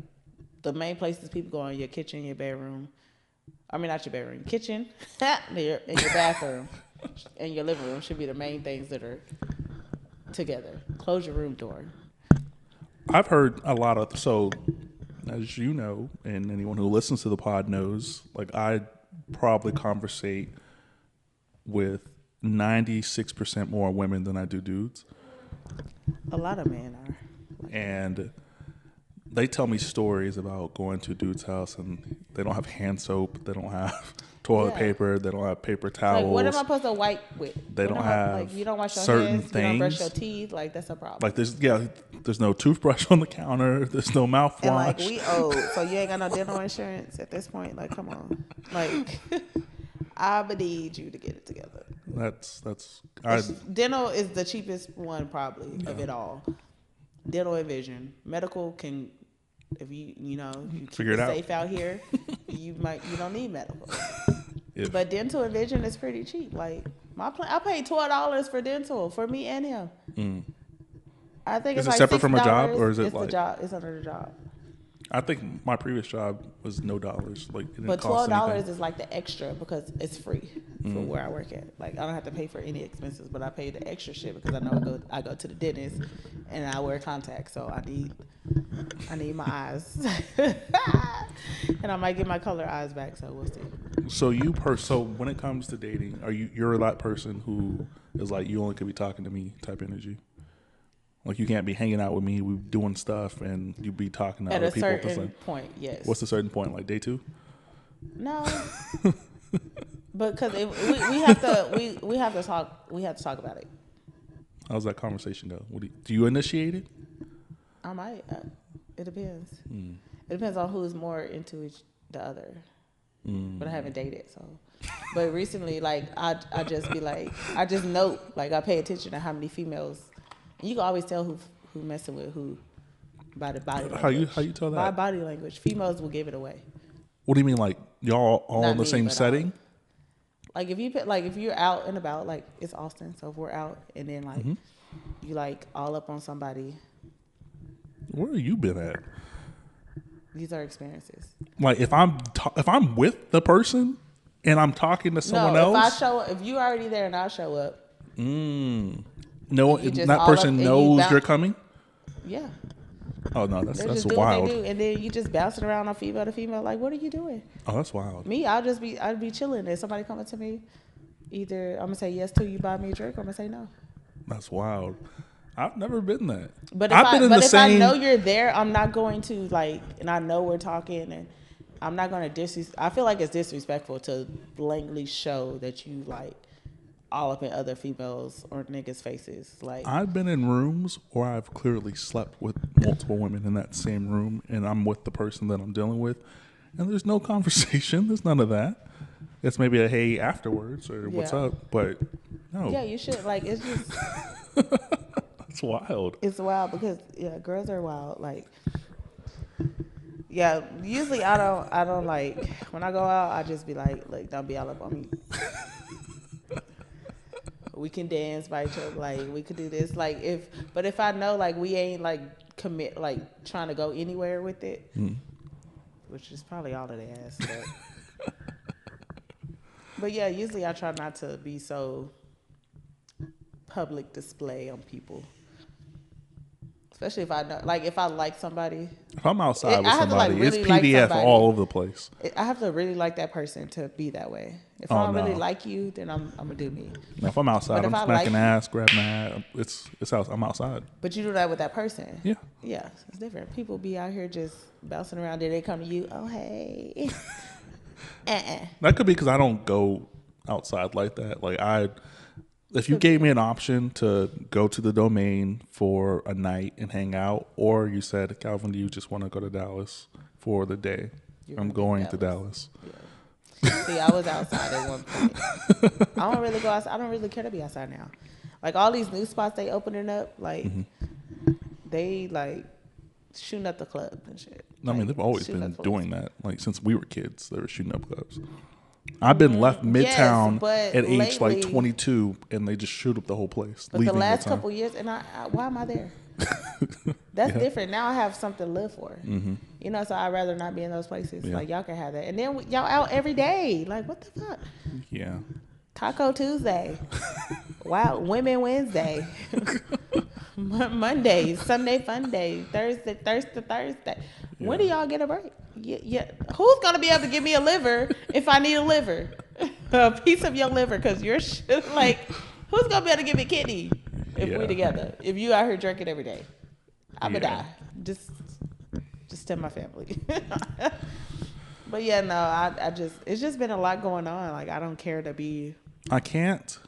the main places people go in your kitchen, your bedroom. I mean, not your bedroom, your kitchen, and your bathroom, and your living room should be the main things that are together. Close your room door. I've heard a lot of, so as you know, and anyone who listens to the pod knows, like I probably conversate with 96% more women than I do dudes. A lot of men are. And they tell me stories about going to a dude's house and they don't have hand soap, they don't have toilet paper. They don't have paper towels. Like, what am I supposed to wipe with? They don't have like, you don't wash your certain hands. things. You don't brush your teeth. Like, that's a problem. Like there's no toothbrush on the counter. There's no mouthwash. And like, we old, so you ain't got no dental insurance at this point. Like, come on. Like, I would need you to get it together. Dental is the cheapest one probably of it all. Dental and vision. Medical can, if you keep it safe out here, you don't need medical. But dental and vision is pretty cheap. Like I paid $12 for dental for me and him. I think is it's it like separate from a job, or is it it's like the job? It's under the job. I think my previous job was no dollars. Like, it didn't but cost $12 anything. is like the extra because it's free for where I work at. Like, I don't have to pay for any expenses, but I pay the extra shit because I know I go to the dentist and I wear contacts, so I need my eyes, and I might get my color eyes back. So we'll see. So when it comes to dating, you're that person who is like, you only could be talking to me type energy? Like, you can't be hanging out with me, we doing stuff, and you be talking to other people. At a certain point, yes. What's the certain point? Like day 2? No, because we have to talk. We have to talk about it. How's that conversation go? Do you initiate it? I might. It depends. It depends on who's more into the other. But I haven't dated, so. But recently, like I just be like, I just note, like I pay attention to how many females. You can always tell who messing with who by the body language. How you tell that? By body language. Females will give it away. What do you mean, like y'all all in the same setting? Like if you're out and about, like it's Austin, so if we're out and then like you like all up on somebody. Where have you been at? These are experiences. Like if I'm with the person and I'm talking to someone else. If you already there and I show up. No, that person knows you're coming? Yeah. Oh, no, that's just wild. What they do, and then you just bouncing around on female to female. Like, what are you doing? Oh, that's wild. Me, I'd be chilling. If somebody coming to me, either I'm going to say yes to you, buy me a drink, or I'm going to say no. That's wild. I've never been that. But if I know you're there, I'm not going to, like, and I know we're talking, and I'm not going to I feel like it's disrespectful to blatantly show that you, like, all up in other females or niggas' faces. Like, I've been in rooms where I've clearly slept with multiple women in that same room, and I'm with the person that I'm dealing with, and there's no conversation. There's none of that. It's maybe a hey afterwards or what's up, but no. Yeah, you should. Like, it's just. It's wild. It's wild because girls are wild. Like, usually I don't like when I go out. I just be like, don't be all up on me. We can dance by each other, like we could do this, like if I know like we ain't like commit like trying to go anywhere with it, which is probably all that they ask. But yeah, usually I try not to be so public display on people, especially if I know, like if I like somebody. If I'm outside with somebody, to, like, really it's PDF like all over the place. I have to really like that person to be that way. If I don't really like you, then I'm gonna do me. Now, if I'm outside, I'm smacking ass, grabbing ass. It's out. I'm outside. But you do that with that person. Yeah. Yeah, it's different. People be out here just bouncing around. Then they come to you. Oh hey. That could be because I don't go outside like that. Like if you gave me an option to go to the Domain for a night and hang out, or you said, Calvin, do you just want to go to Dallas for the day? I'm going to Dallas. Yeah. See, I was outside at one point. I don't really go outside. I don't really care to be outside now. Like all these new spots they opening up, like they like shooting up the club and shit. I mean, they've always been doing that. Like since we were kids, they were shooting up clubs. I've been left Midtown at age like 22, and they just shoot up the whole place. But the last couple years, and why am I there? That's different. Now I have something to live for. You know, so I'd rather not be in those places. Like y'all can have that, and then y'all out every day. Like what the fuck? Yeah. Taco Tuesday, wow, Women Wednesday, Monday, Sunday Fun Day, Thursday. Yeah. When do y'all get a break? Yeah. Who's gonna be able to give me a liver if I need a liver, a piece of your liver? Because you're like, who's gonna be able to give me a kidney if we together? If you out here drinking every day, I'ma die. Just to my family. But yeah, no, I just it's just been a lot going on. Like I don't care to be. I can't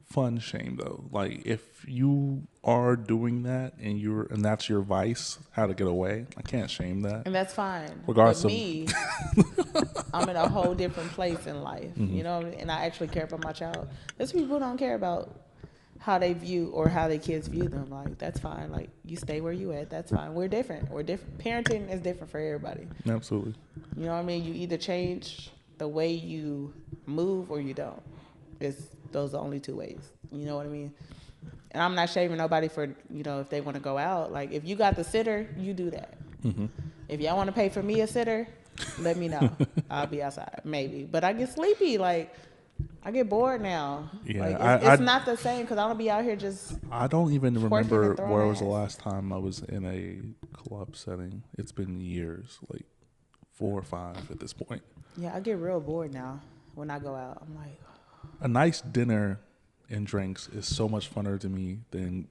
fun shame though. Like if you are doing that and that's your vice, how to get away, I can't shame that. And that's fine. Regardless but of me, I'm in a whole different place in life. You know, and I actually care about my child. There's people who don't care about how they view or how their kids view them. Like that's fine. Like you stay where you at. That's fine. We're different. We're different. Parenting is different for everybody. Absolutely. You know what I mean? You either change the way you move or you don't. Those are the only two ways. You know what I mean? And I'm not shaming nobody for, if they want to go out. Like, if you got the sitter, you do that. Mm-hmm. If y'all want to pay for me a sitter, let me know. I'll be outside, maybe. But I get sleepy. Like, I get bored now. Yeah, like, it's not the same because I don't be out here just. I don't even remember where was the ass. last time I was in a club setting. It's been years, like 4 or 5 at this point. Yeah, I get real bored now when I go out. I'm like. A nice dinner and drinks is so much funner to me than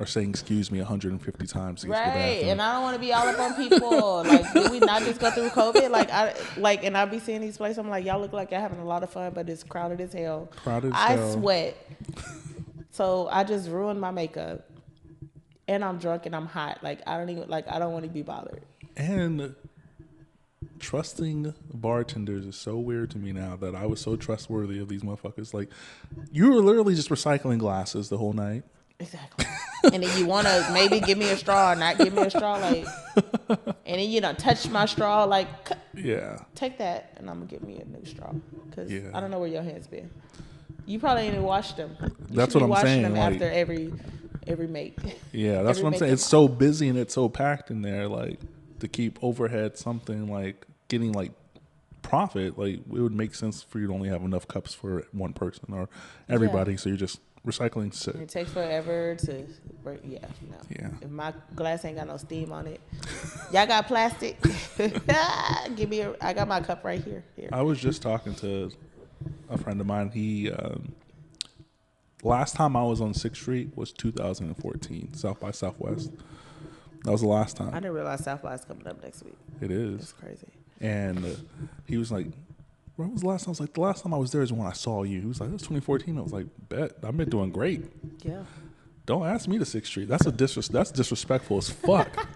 saying excuse me 150 times to get to the bathroom. And I don't want to be all up on people. Like, did we not just go through COVID? And I be seeing these places. I'm like, y'all look like y'all having a lot of fun, but it's crowded as hell. I sweat. So I just ruined my makeup, and I'm drunk and I'm hot. Like I don't want to be bothered. And trusting bartenders is so weird to me now that I was so trustworthy of these motherfuckers. Like, you were literally just recycling glasses the whole night. Exactly. And then you want to maybe give me a straw or not give me a straw, like, and then touch my straw, like, yeah, take that, and I'm gonna give me a new straw because I don't know where your hands been. You probably ain't even washed them. That's what I'm saying. Them after every make. Yeah, that's what I'm saying. It's so busy and it's so packed in there, like. To keep overhead something like getting like profit, like it would make sense for you to only have enough cups for one person or everybody. So you're just recycling shit. It takes forever to break. Yeah, no. Yeah. If my glass ain't got no steam on it, y'all got plastic. Give me I got my cup right here. I was just talking to a friend of mine. He last time I was on 6th Street was 2014, South by Southwest. That was the last time. I didn't realize South by is coming up next week. It is. It's crazy. And he was like, when was the last time? I was like, the last time I was there is when I saw you. He was like, that's 2014. I was like, bet. I've been doing great. Yeah. Don't ask me to 6th Street. That's disrespectful as fuck.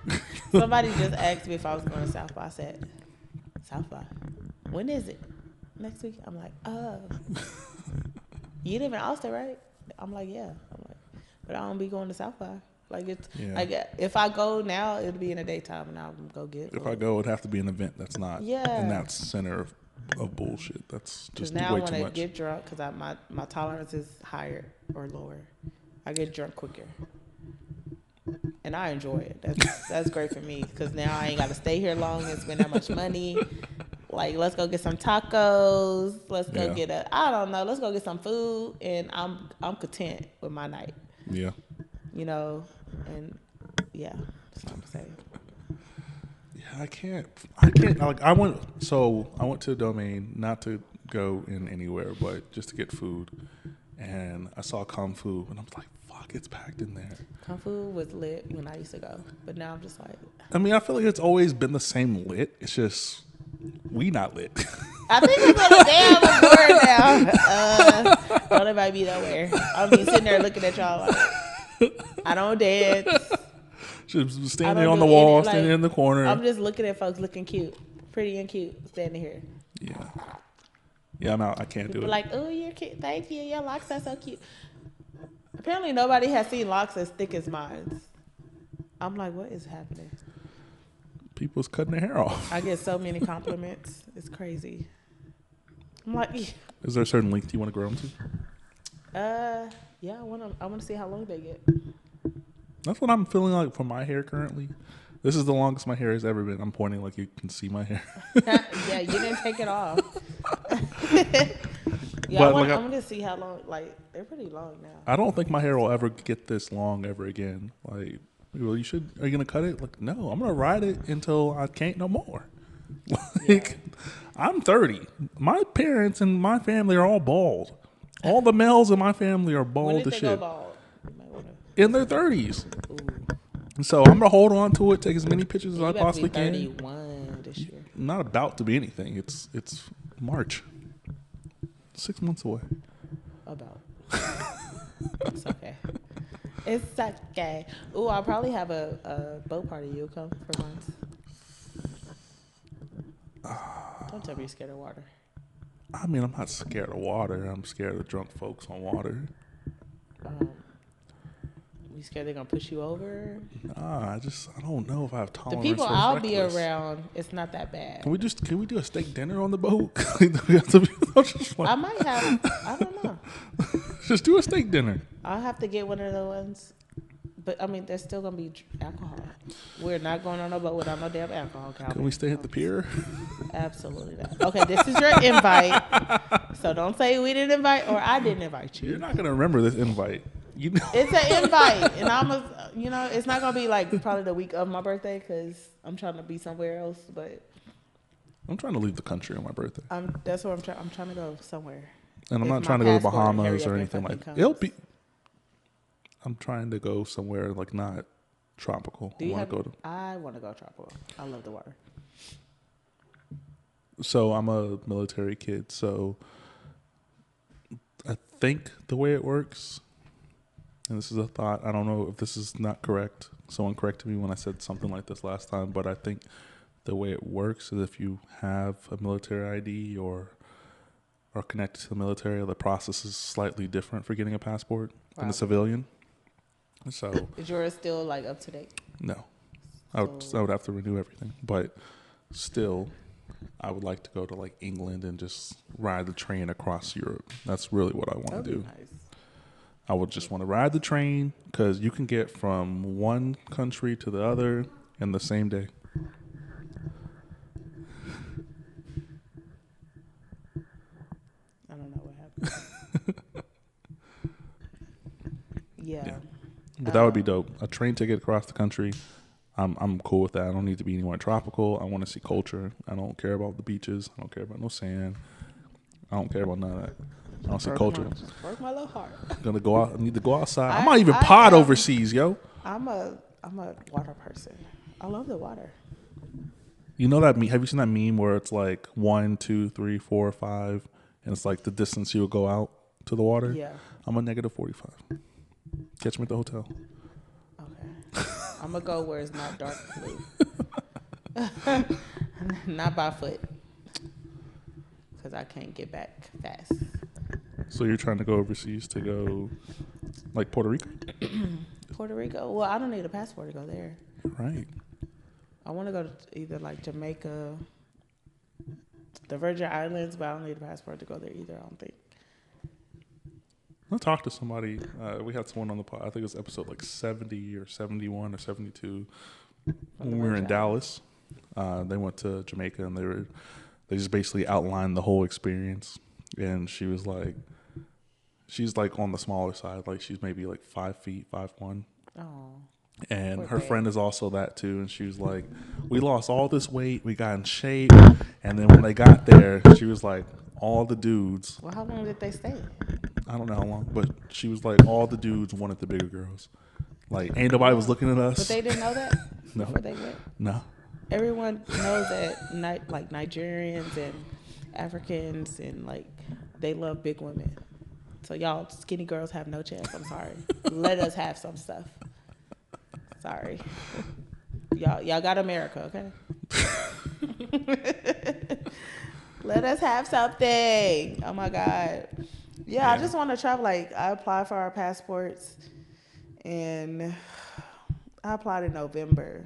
Somebody just asked me if I was going to South by. I said, South by? When is it? Next week? I'm like, you live in Austin, right? I'm like, yeah. I'm like, but I don't be going to South by. Like it's like if I go now, it'll be in the daytime, and I'll go get. If I go, it'd have to be an event that's not in that center of bullshit. That's just now way I too much. Want to get drunk because my tolerance is higher or lower. I get drunk quicker, and I enjoy it. That's great for me because now I ain't got to stay here long and spend that much money. Like, let's go get some tacos. Let's go get let's go get some food, and I'm content with my night. Yeah. And that's what I'm saying. Yeah, I can't. Like, I went to Domain not to go in anywhere, but just to get food, and I saw Kung Fu, and I was like, "Fuck, it's packed in there." Kung Fu was lit when I used to go, but now I'm just like. I mean, I feel like it's always been the same lit. It's just we not lit. I think it's on the damn board now. Don't invite me nowhere. I'll be sitting there looking at y'all like. I don't dance. Just standing on the wall, standing in the corner. I'm just looking at folks looking cute, pretty and cute, standing here. Yeah. Yeah, I'm out. I can't do it. Like, oh, you're cute. Thank you. Your locks are so cute. Apparently, nobody has seen locks as thick as mine. I'm like, what is happening? People's cutting their hair off. I get so many compliments. It's crazy. I'm like, is there a certain length you want to grow them to? Yeah, I want to see how long they get. That's what I'm feeling like for my hair currently. This is the longest my hair has ever been. I'm pointing like you can see my hair. Yeah, you didn't take it off. Yeah, I want to see how long. Like, they're pretty long now. I don't think my hair will ever get this long ever again. Like, well, are you gonna cut it? Like, no, I'm gonna ride it until I can't no more. Like, I'm 30. My parents and my family are all bald. All the males in my family are bald as shit. Go bald? In their 30s. Ooh. So I'm gonna hold on to it, take as many pictures as I possibly can. 31 this year. not about to be anything. It's March. 6 months away. About. It's okay. It's okay. Ooh, I'll probably have a boat party. You'll come for once. Don't tell me you're scared of water. I mean, I'm not scared of water. I'm scared of drunk folks on water. You scared they're gonna push you over? Nah, I don't know if I have The tolerance. people for I'll reckless. be around, it's not that bad. Can we do a steak dinner on the boat? I might have. I don't know. Just do a steak dinner. I'll have to get one of the ones. But I mean, there's still gonna be alcohol. We're not going on a boat without no damn alcohol. Calvin. Can we stay at the pier? Absolutely not. Okay, this is your invite. So don't say we didn't invite or I didn't invite you. You're not gonna remember this invite. You know. It's an invite, and it's not gonna be like probably the week of my birthday because I'm trying to be somewhere else. But I'm trying to leave the country on my birthday. That's what I'm trying. I'm trying to go somewhere. And I'm not trying to go to Bahamas or anything like that. I'm trying to go somewhere like not tropical. I want to go tropical. I love the water. So I'm a military kid. So I think the way it works, and this is a thought, I don't know if this is not correct. Someone corrected me when I said something like this last time, but I think the way it works is if you have a military ID or are connected to the military, the process is slightly different for getting a passport than a civilian. So is yours still like up to date? No, I would have to renew everything, but still, I would like to go to like England and just ride the train across Europe. That's really what I want to do. Nice. I would just want to ride the train because you can get from one country to the other in the same day. I don't know what happened. Yeah. But that would be dope. A train ticket across the country. I'm cool with that. I don't need to be anywhere tropical. I want to see culture. I don't care about the beaches. I don't care about no sand. I don't care about none of that. I don't see culture. Broke my little heart. Gonna go out. I need to go outside. I might even pod overseas, yo. I'm a water person. I love the water. You know that meme? Have you seen that meme where it's like 1, 2, 3, 4, 5, and it's like the distance you would go out to the water? Yeah. I'm a -45. Catch me at the hotel. Okay. I'm gonna go where it's not dark blue. Not by foot. Because I can't get back fast. So you're trying to go overseas to go, like Puerto Rico? Puerto Rico? Well, I don't need a passport to go there. Right. I want to go to either like Jamaica, the Virgin Islands, but I don't need a passport to go there either, I don't think. I talked to somebody. We had someone on the pod. I think it was episode like 70 or 71 or 72 when we were in Dallas. They went to Jamaica and they just basically outlined the whole experience. And she's like on the smaller side, like she's maybe like 5 feet, 5'1". Oh. And her friend is also that too. And she was like, we lost all this weight, we got in shape, and then when they got there, she was like, all the dudes. Well, how long did they stay? I don't know how long, but she was like, all the dudes wanted the bigger girls. Like, ain't nobody was looking at us. But they didn't know that No. before they went? No. Everyone knows that like Nigerians and Africans and like they love big women. So y'all skinny girls have no chance. I'm sorry. Let us have some stuff. Sorry. Y'all got America, okay? Let us have something. Oh my God. Yeah, I just want to travel. Like I applied for our passports and I applied in November.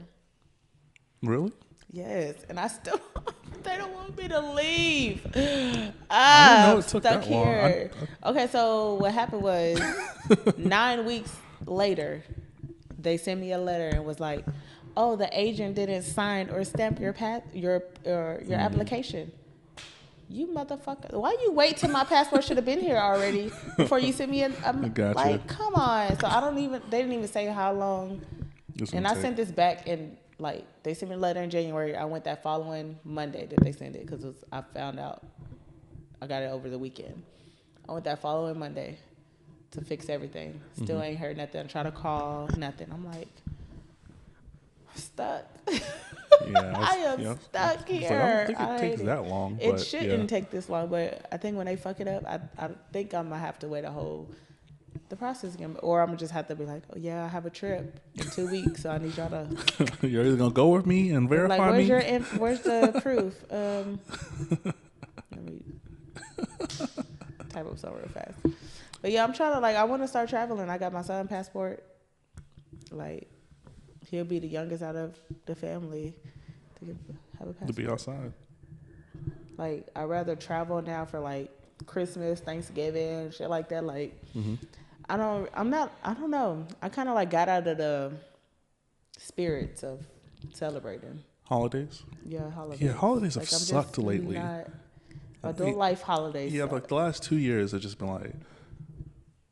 Really? Yes, and I still they don't want me to leave. I didn't know it took stuck that long. here. Okay, so what happened was 9 weeks later, they sent me a letter and was like, "Oh, the agent didn't sign or stamp your application." You motherfucker! Why you wait till my passport should have been here already before you sent me a gotcha. Like, come on. So they didn't even say how long. And I sent this back and like they sent me a letter in January. I went that following Monday that they sent it because I found out I got it over the weekend. I went that following Monday to fix everything. Still ain't heard nothing. I try to call, nothing. I'm like, stuck. Yeah, I am you know, stuck it's here. like, I don't think it I takes hate that long. It But shouldn't take this long, but I think when they fuck it up, I think I'm gonna have to wait the process again, or I'm gonna just have to be like, oh yeah, I have a trip in 2 weeks, so I need y'all to. You're either gonna go with me and They're like, verify where's me. where's the proof? Let me type up something real fast. But yeah, I'm trying to I want to start traveling. I got my son passport. Like, he'll be the youngest out of the family to have a passport. To be outside. Like, I'd rather travel now for Christmas, Thanksgiving, shit like that. Like, I don't know. I kind of got out of the spirits of celebrating. Holidays? Yeah, holidays. Yeah, holidays have I'm sucked just lately. not adult life holidays. Yeah, suck. the last 2 years have just been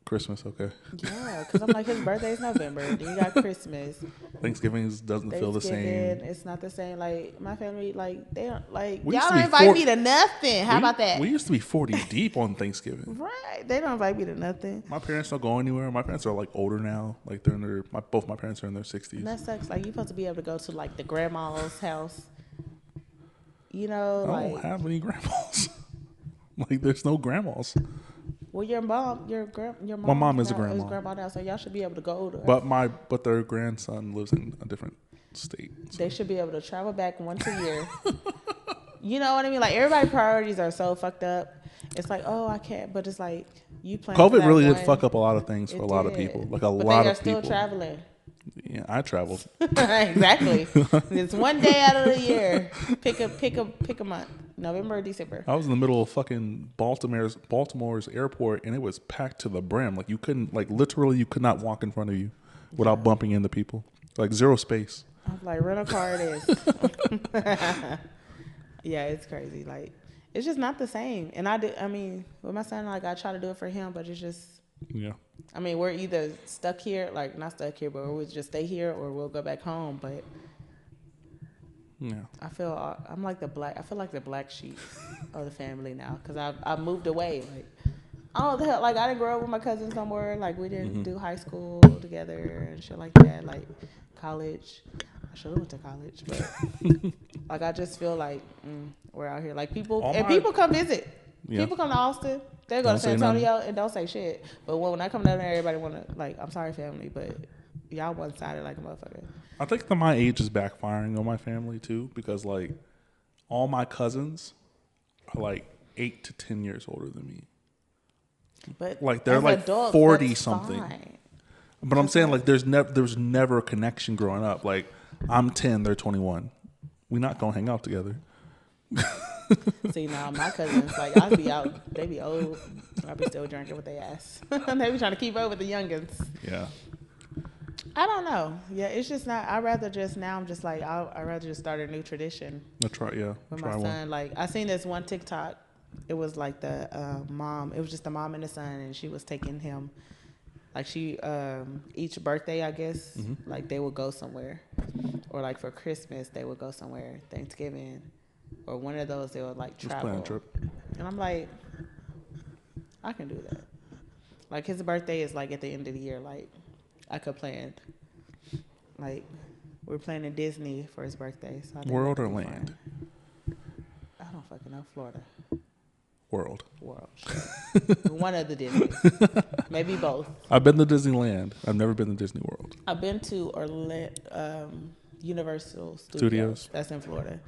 Christmas, okay. Yeah, because I'm his birthday's November. Then you got Christmas. Thanksgiving doesn't feel the same. It's not the same. My family, they don't, We y'all used to don't be invite me to nothing. How about that? We used to be 40 deep on Thanksgiving. Right. They don't invite me to nothing. My parents don't go anywhere. My parents are older now. They're in both my parents are in their 60s. And that sucks. You're supposed to be able to go to the grandma's house. You know, I don't have any grandmas. There's no grandmas. Well, your mom, my mom is a grandma. Is grandma now, so y'all should be able to go to her. But their grandson lives in a different state. So. They should be able to travel back once a year. You know what I mean? Everybody's priorities are so fucked up. It's oh, I can't. But it's you plan. COVID really did fuck up a lot of things for a lot of people. But lot of people. They are still traveling. Yeah, I traveled. Exactly. It's one day out of the year. Pick a month. November or December. I was in the middle of fucking Baltimore's airport, and it was packed to the brim. You couldn't, literally, you could not walk in front of you without bumping into people. Zero space. I'm rent a car it is. Yeah, it's crazy. It's just not the same. And with my son, I try to do it for him, but it's just. Yeah. We're either stuck here, not stuck here, but we'll just stay here or we'll go back home. But yeah, I feel I feel like the black sheep of the family now because I've moved away. Oh, the hell, I didn't grow up with my cousins somewhere. We didn't do high school together and shit like that. College, I should have went to college, but I just feel we're out here. People come visit. Yeah. People come to Austin. They go to San Antonio and don't say shit. But when I come down there, everybody want to I'm sorry, family, but y'all one sided like a motherfucker. I think that my age is backfiring on my family too because all my cousins are 8 to 10 years older than me. But they're adults, 40 something. Fine. But I'm saying there's never a connection growing up. I'm 10, they're 21. We're not gonna hang out together. See, now my cousins, I'd be out, they be old, I'd be still drinking with their ass. They be trying to keep up with the youngins. Yeah. I don't know. Yeah, it's just not, I'd rather just start a new tradition. With my son. I seen this one TikTok. It was the mom, it was just the mom and the son, and she was taking him, each birthday, I guess, they would go somewhere. Or for Christmas, they would go somewhere, Thanksgiving. Or one of those, they would travel. Trip. And I'm I can do that. His birthday is at the end of the year. I could plan. We're planning Disney for his birthday. So World or land? I don't fucking know. Florida. World. Sure. One of the Disney. Maybe both. I've been to Disneyland. I've never been to Disney World. I've been to Universal Studios. That's in Florida.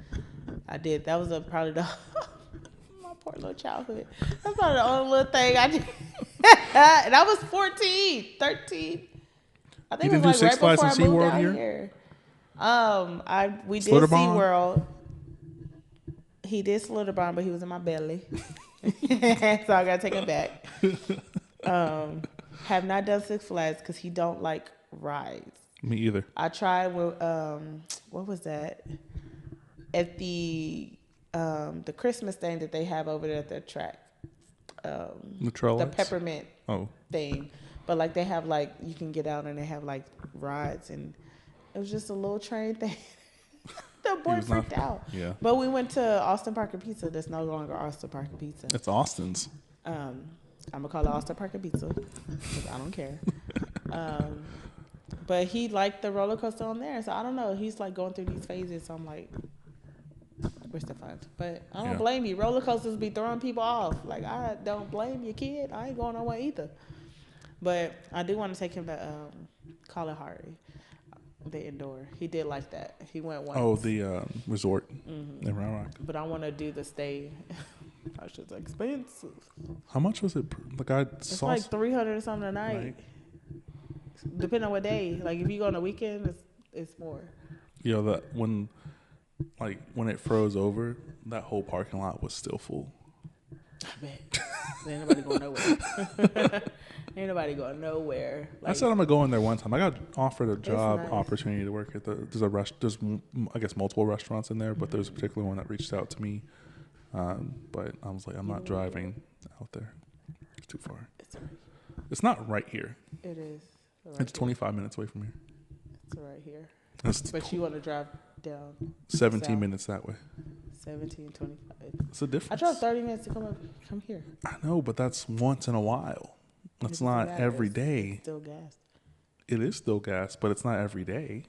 I did. That was probably my poor little childhood. That's probably the only little thing I did. And I was 13. I think you it was Six right Flags before and I moved SeaWorld out here? We did SeaWorld. He did Slitterbond, but he was in my belly. So I got to take him back. Have not done Six Flags because he don't like rides. Me either. I tried with, what was that? At the Christmas thing that they have over there at the track. The peppermint thing. But they have you can get out and they have rides, and it was just a little train thing. The boy freaked out. Yeah. But we went to Austin Parker Pizza. That's no longer Austin Parker Pizza. It's Austin's. I'm gonna call it Austin Parker Pizza because I don't care. But he liked the roller coaster on there, so I don't know. He's like going through these phases. So I'm like, where's the fun? But I don't blame you. Roller coasters be throwing people off. Like I don't blame your kid. I ain't going on one either. But I do want to take him to Kalahari, the indoor. He did like that. He went once. Oh, the resort in Round Rock. But I want to do the stay. That's just expensive. How much was it? Like it's like $300 or something a night. Depending on what day. Like if you go on the weekend, it's more. Yeah, that when it froze over, that whole parking lot was still full. I bet. Ain't nobody going nowhere. Ain't nobody going nowhere. Like, I said I'm gonna go in there one time. I got offered a job opportunity to work at there's I guess multiple restaurants in there, but there's a particular one that reached out to me. But I was like, I'm not driving out there. It's too far. It's not right here. It is. It's 25 minutes away from here. It's right here. But you want to drive down 17 south. Minutes that way. 17, 25. It's a difference. I drove 30 minutes to come here. I know, but that's once in a while. That's not every day. It's still gas. It is still gas, but it's not every day.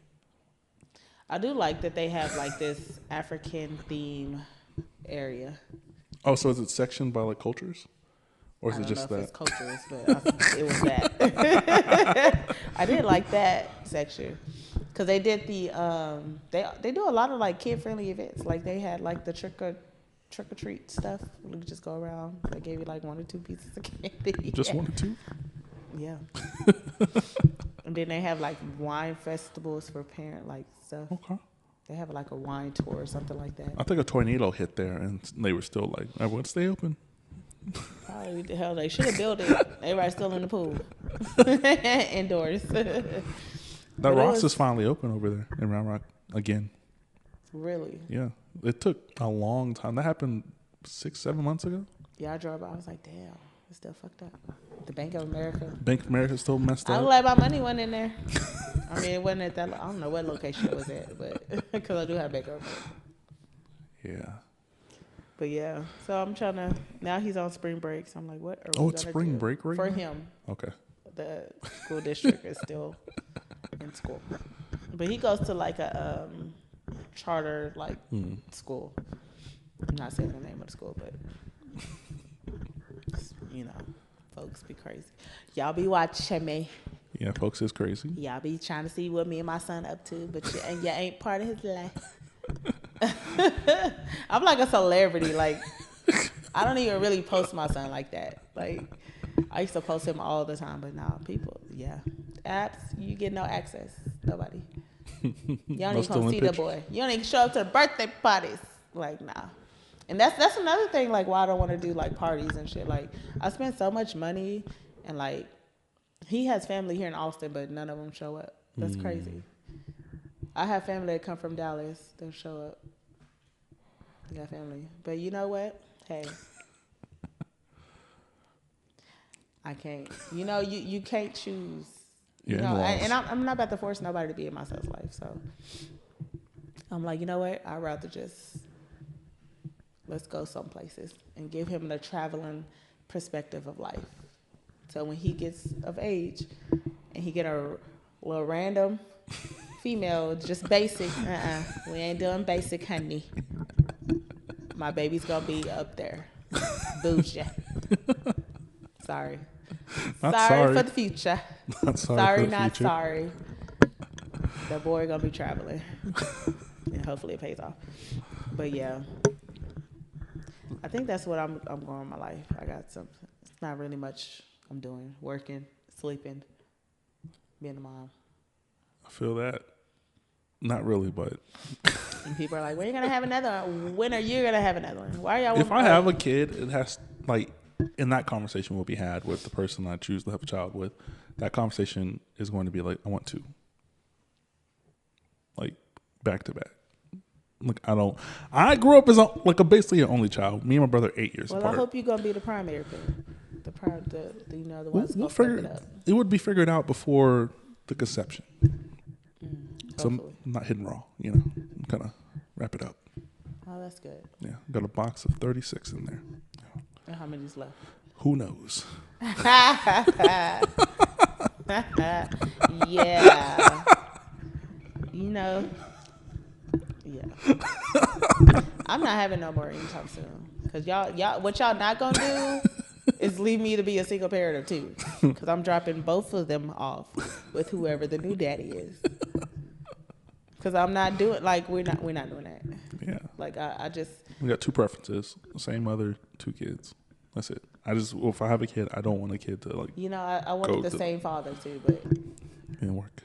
I do like that they have like this African theme area. Oh, so is it sectioned by like cultures? Or is it just that? It's cultures, but it was that. I did like that section because they did the they do a lot of like kid friendly events. Like they had like the trick or treat stuff. You could just go around. They gave you like 1 or 2 pieces of candy. Just 1 or 2? Yeah. And then they have like wine festivals for parent like stuff. Okay. They have like a wine tour or something like that. I think a tornado hit there and they were still like, everyone stay open. Probably the hell they should have built it. Everybody's still in the pool. Indoors. That Ross is finally open over there in Round Rock again. Really? Yeah. It took a long time. That happened 6-7 months ago. Yeah, I drove by. I was like, damn, it's still fucked up. The Bank of America. Bank of America still messed up. I'm glad my money went in there. I mean, it wasn't at that. I don't know what location it was at, but because I do have Bank of America. Yeah. But yeah, so I'm trying to. Now he's on spring break, so I'm like, what? It's spring break right for now? him. Okay. The school district is still in school, but he goes to like a charter like school. I'm not saying the name of the school, but you know, folks be crazy. Y'all be watching me. Yeah, folks is crazy. Y'all be trying to see what me and my son up to, but you ain't part of his life. I'm like a celebrity. Like, I don't even really post my son like that. Like, I used to post him all the time, but now people, apps, you get no access. Nobody. You don't even come see the boy. You don't even show up to the birthday parties. Like, nah. And that's another thing. Like, why I don't want to do like parties and shit. Like, I spend so much money, and like, he has family here in Austin, but none of them show up. That's crazy. I have family that come from Dallas. They'll show up. I got family. But you know what? Hey. I can't. You know, you can't choose. You know, and I'm not about to force nobody to be in my son's life. So I'm like, you know what? I'd rather just let's go some places and give him the traveling perspective of life. So when he gets of age and he get a little random female, just basic. We ain't doing basic, honey. My baby's gonna be up there. Bougie. Sorry. Sorry for the future. Not sorry. Sorry. The boy gonna be traveling. And hopefully it pays off. But yeah. I think that's what I'm going in my life. I got some. It's not really much I'm doing. Working, sleeping, being a mom. I feel that. Not really, but. And people are like, when are you going to have another one? When are you going to have another one? Why are y'all? If I have a kid, it has, like, and that conversation will be had with the person I choose to have a child with. That conversation is going to be like, I want 2. Like, back to back. Like, I grew up as basically an only child. Me and my brother 8 years apart. Well, I hope you're going to be the primary parent. The ones we'll figure it out. It would be figured out before the conception. So I'm not hitting raw, kind of wrap it up. Oh, that's good. Yeah, got a box of 36 in there. And how many's left? Who knows? Yeah. know, yeah. I'm not having no more anytime soon. Cause y'all, what y'all not gonna do is leave me to be a single parent of two. Cause I'm dropping both of them off with whoever the new daddy is. Cause I'm not doing we're not doing that. Yeah. Like I just. We got two preferences: same mother, two kids. That's it. If I have a kid, I don't want a kid to like. I wanted the same father too, but it didn't work.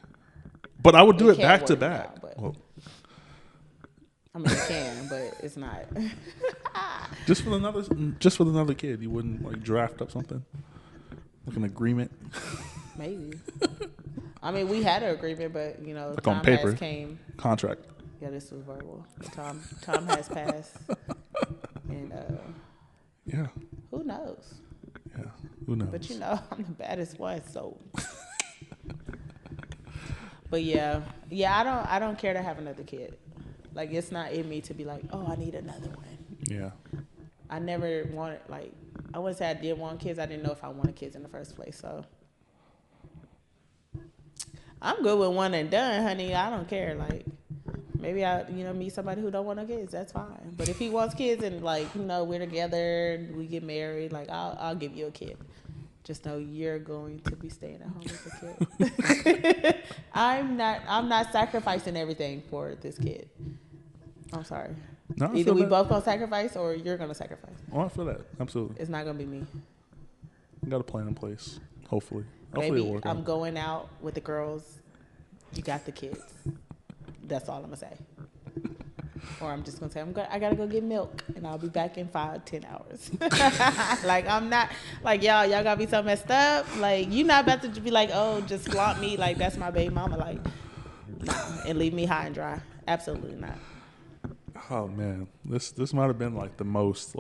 But I would do it back to back. I mean, it can, but it's not. Just with another kid, you wouldn't like draft up something, like an agreement. Maybe. I mean, we had an agreement, but like time on paper, has came. Contract. Yeah, this was verbal. Time has passed, and yeah. Who knows? Yeah, who knows? But I'm the baddest one, so. But yeah, I don't care to have another kid. Like, it's not in me to be like, oh, I need another one. Yeah. I never wanted, I wouldn't say I did want kids. I didn't know if I wanted kids in the first place. So I'm good with one and done, honey. I don't care. Like, maybe I, meet somebody who don't want no kids. That's fine. But if he wants kids and we're together, we get married, I'll give you a kid. Just know you're going to be staying at home with a kid. I'm not sacrificing everything for this kid. I'm sorry. No, either we both gonna sacrifice or you're gonna sacrifice. Oh, I feel that. Absolutely. It's not gonna be me. I got a plan in place. Hopefully Maybe it'll work I'm out. going out with the girls. You got the kids. That's all I'm gonna say. Or I'm just gonna say I gotta go get milk and I'll be back in 5-10 hours. I'm not y'all gotta be so messed up. You not about to be just flaunt me like that's my baby mama. Nah, and leave me high and dry. Absolutely not. Oh man, this might have been the most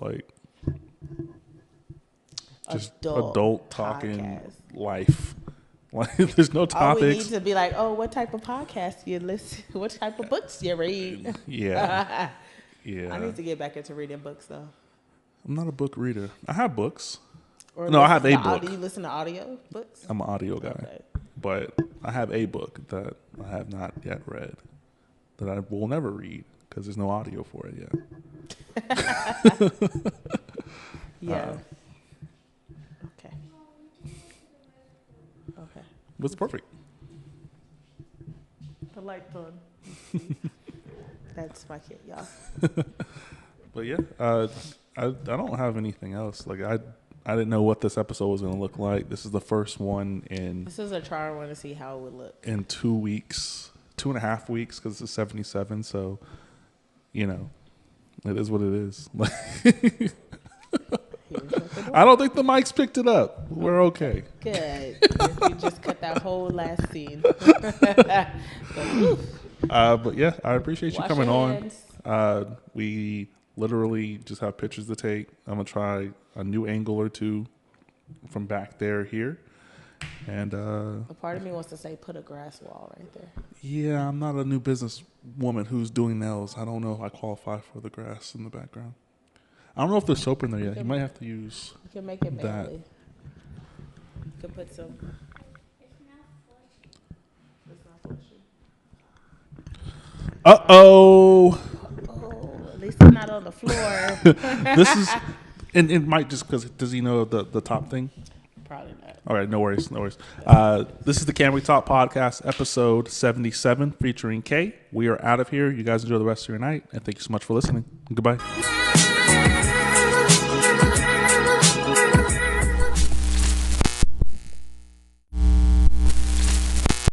just adult talking podcast. Life. There's no topics. Oh, we need to be what type of podcast you listen? What type of books you read? Yeah. Yeah. I need to get back into reading books though. I'm not a book reader. I have books. I have a book. Do you listen to audio books? I'm an audio guy. Okay. But I have a book that I have not yet read that I will never read because there's no audio for it yet. Yeah. Okay. It's perfect. The light's on. That's my kid, y'all. But yeah, I don't have anything else. I didn't know what this episode was going to look like. This is the first one in. This is a trial. I want to see how it would look in 2 weeks, 2.5 weeks, because this is 77. So, it is what it is. I don't think the mics picked it up. We're okay. Good. You just cut that whole last scene. But yeah, I appreciate you coming on. We literally just have pictures to take. I'm gonna try a new angle or two from back there here. And a part of me wants to say put a grass wall right there. Yeah, I'm not a new business woman who's doing nails. I don't know if I qualify for the grass in the background. I don't know if there's soap in there yet. You might have to use you can make it that. You can put some. Uh-oh. At least it's not on the floor. This is, and it might just because, does he know the top thing? Probably not. All right, no worries. This is the Can We Talk podcast, episode 77, featuring Kay. We are out of here. You guys enjoy the rest of your night, and thank you so much for listening. Goodbye.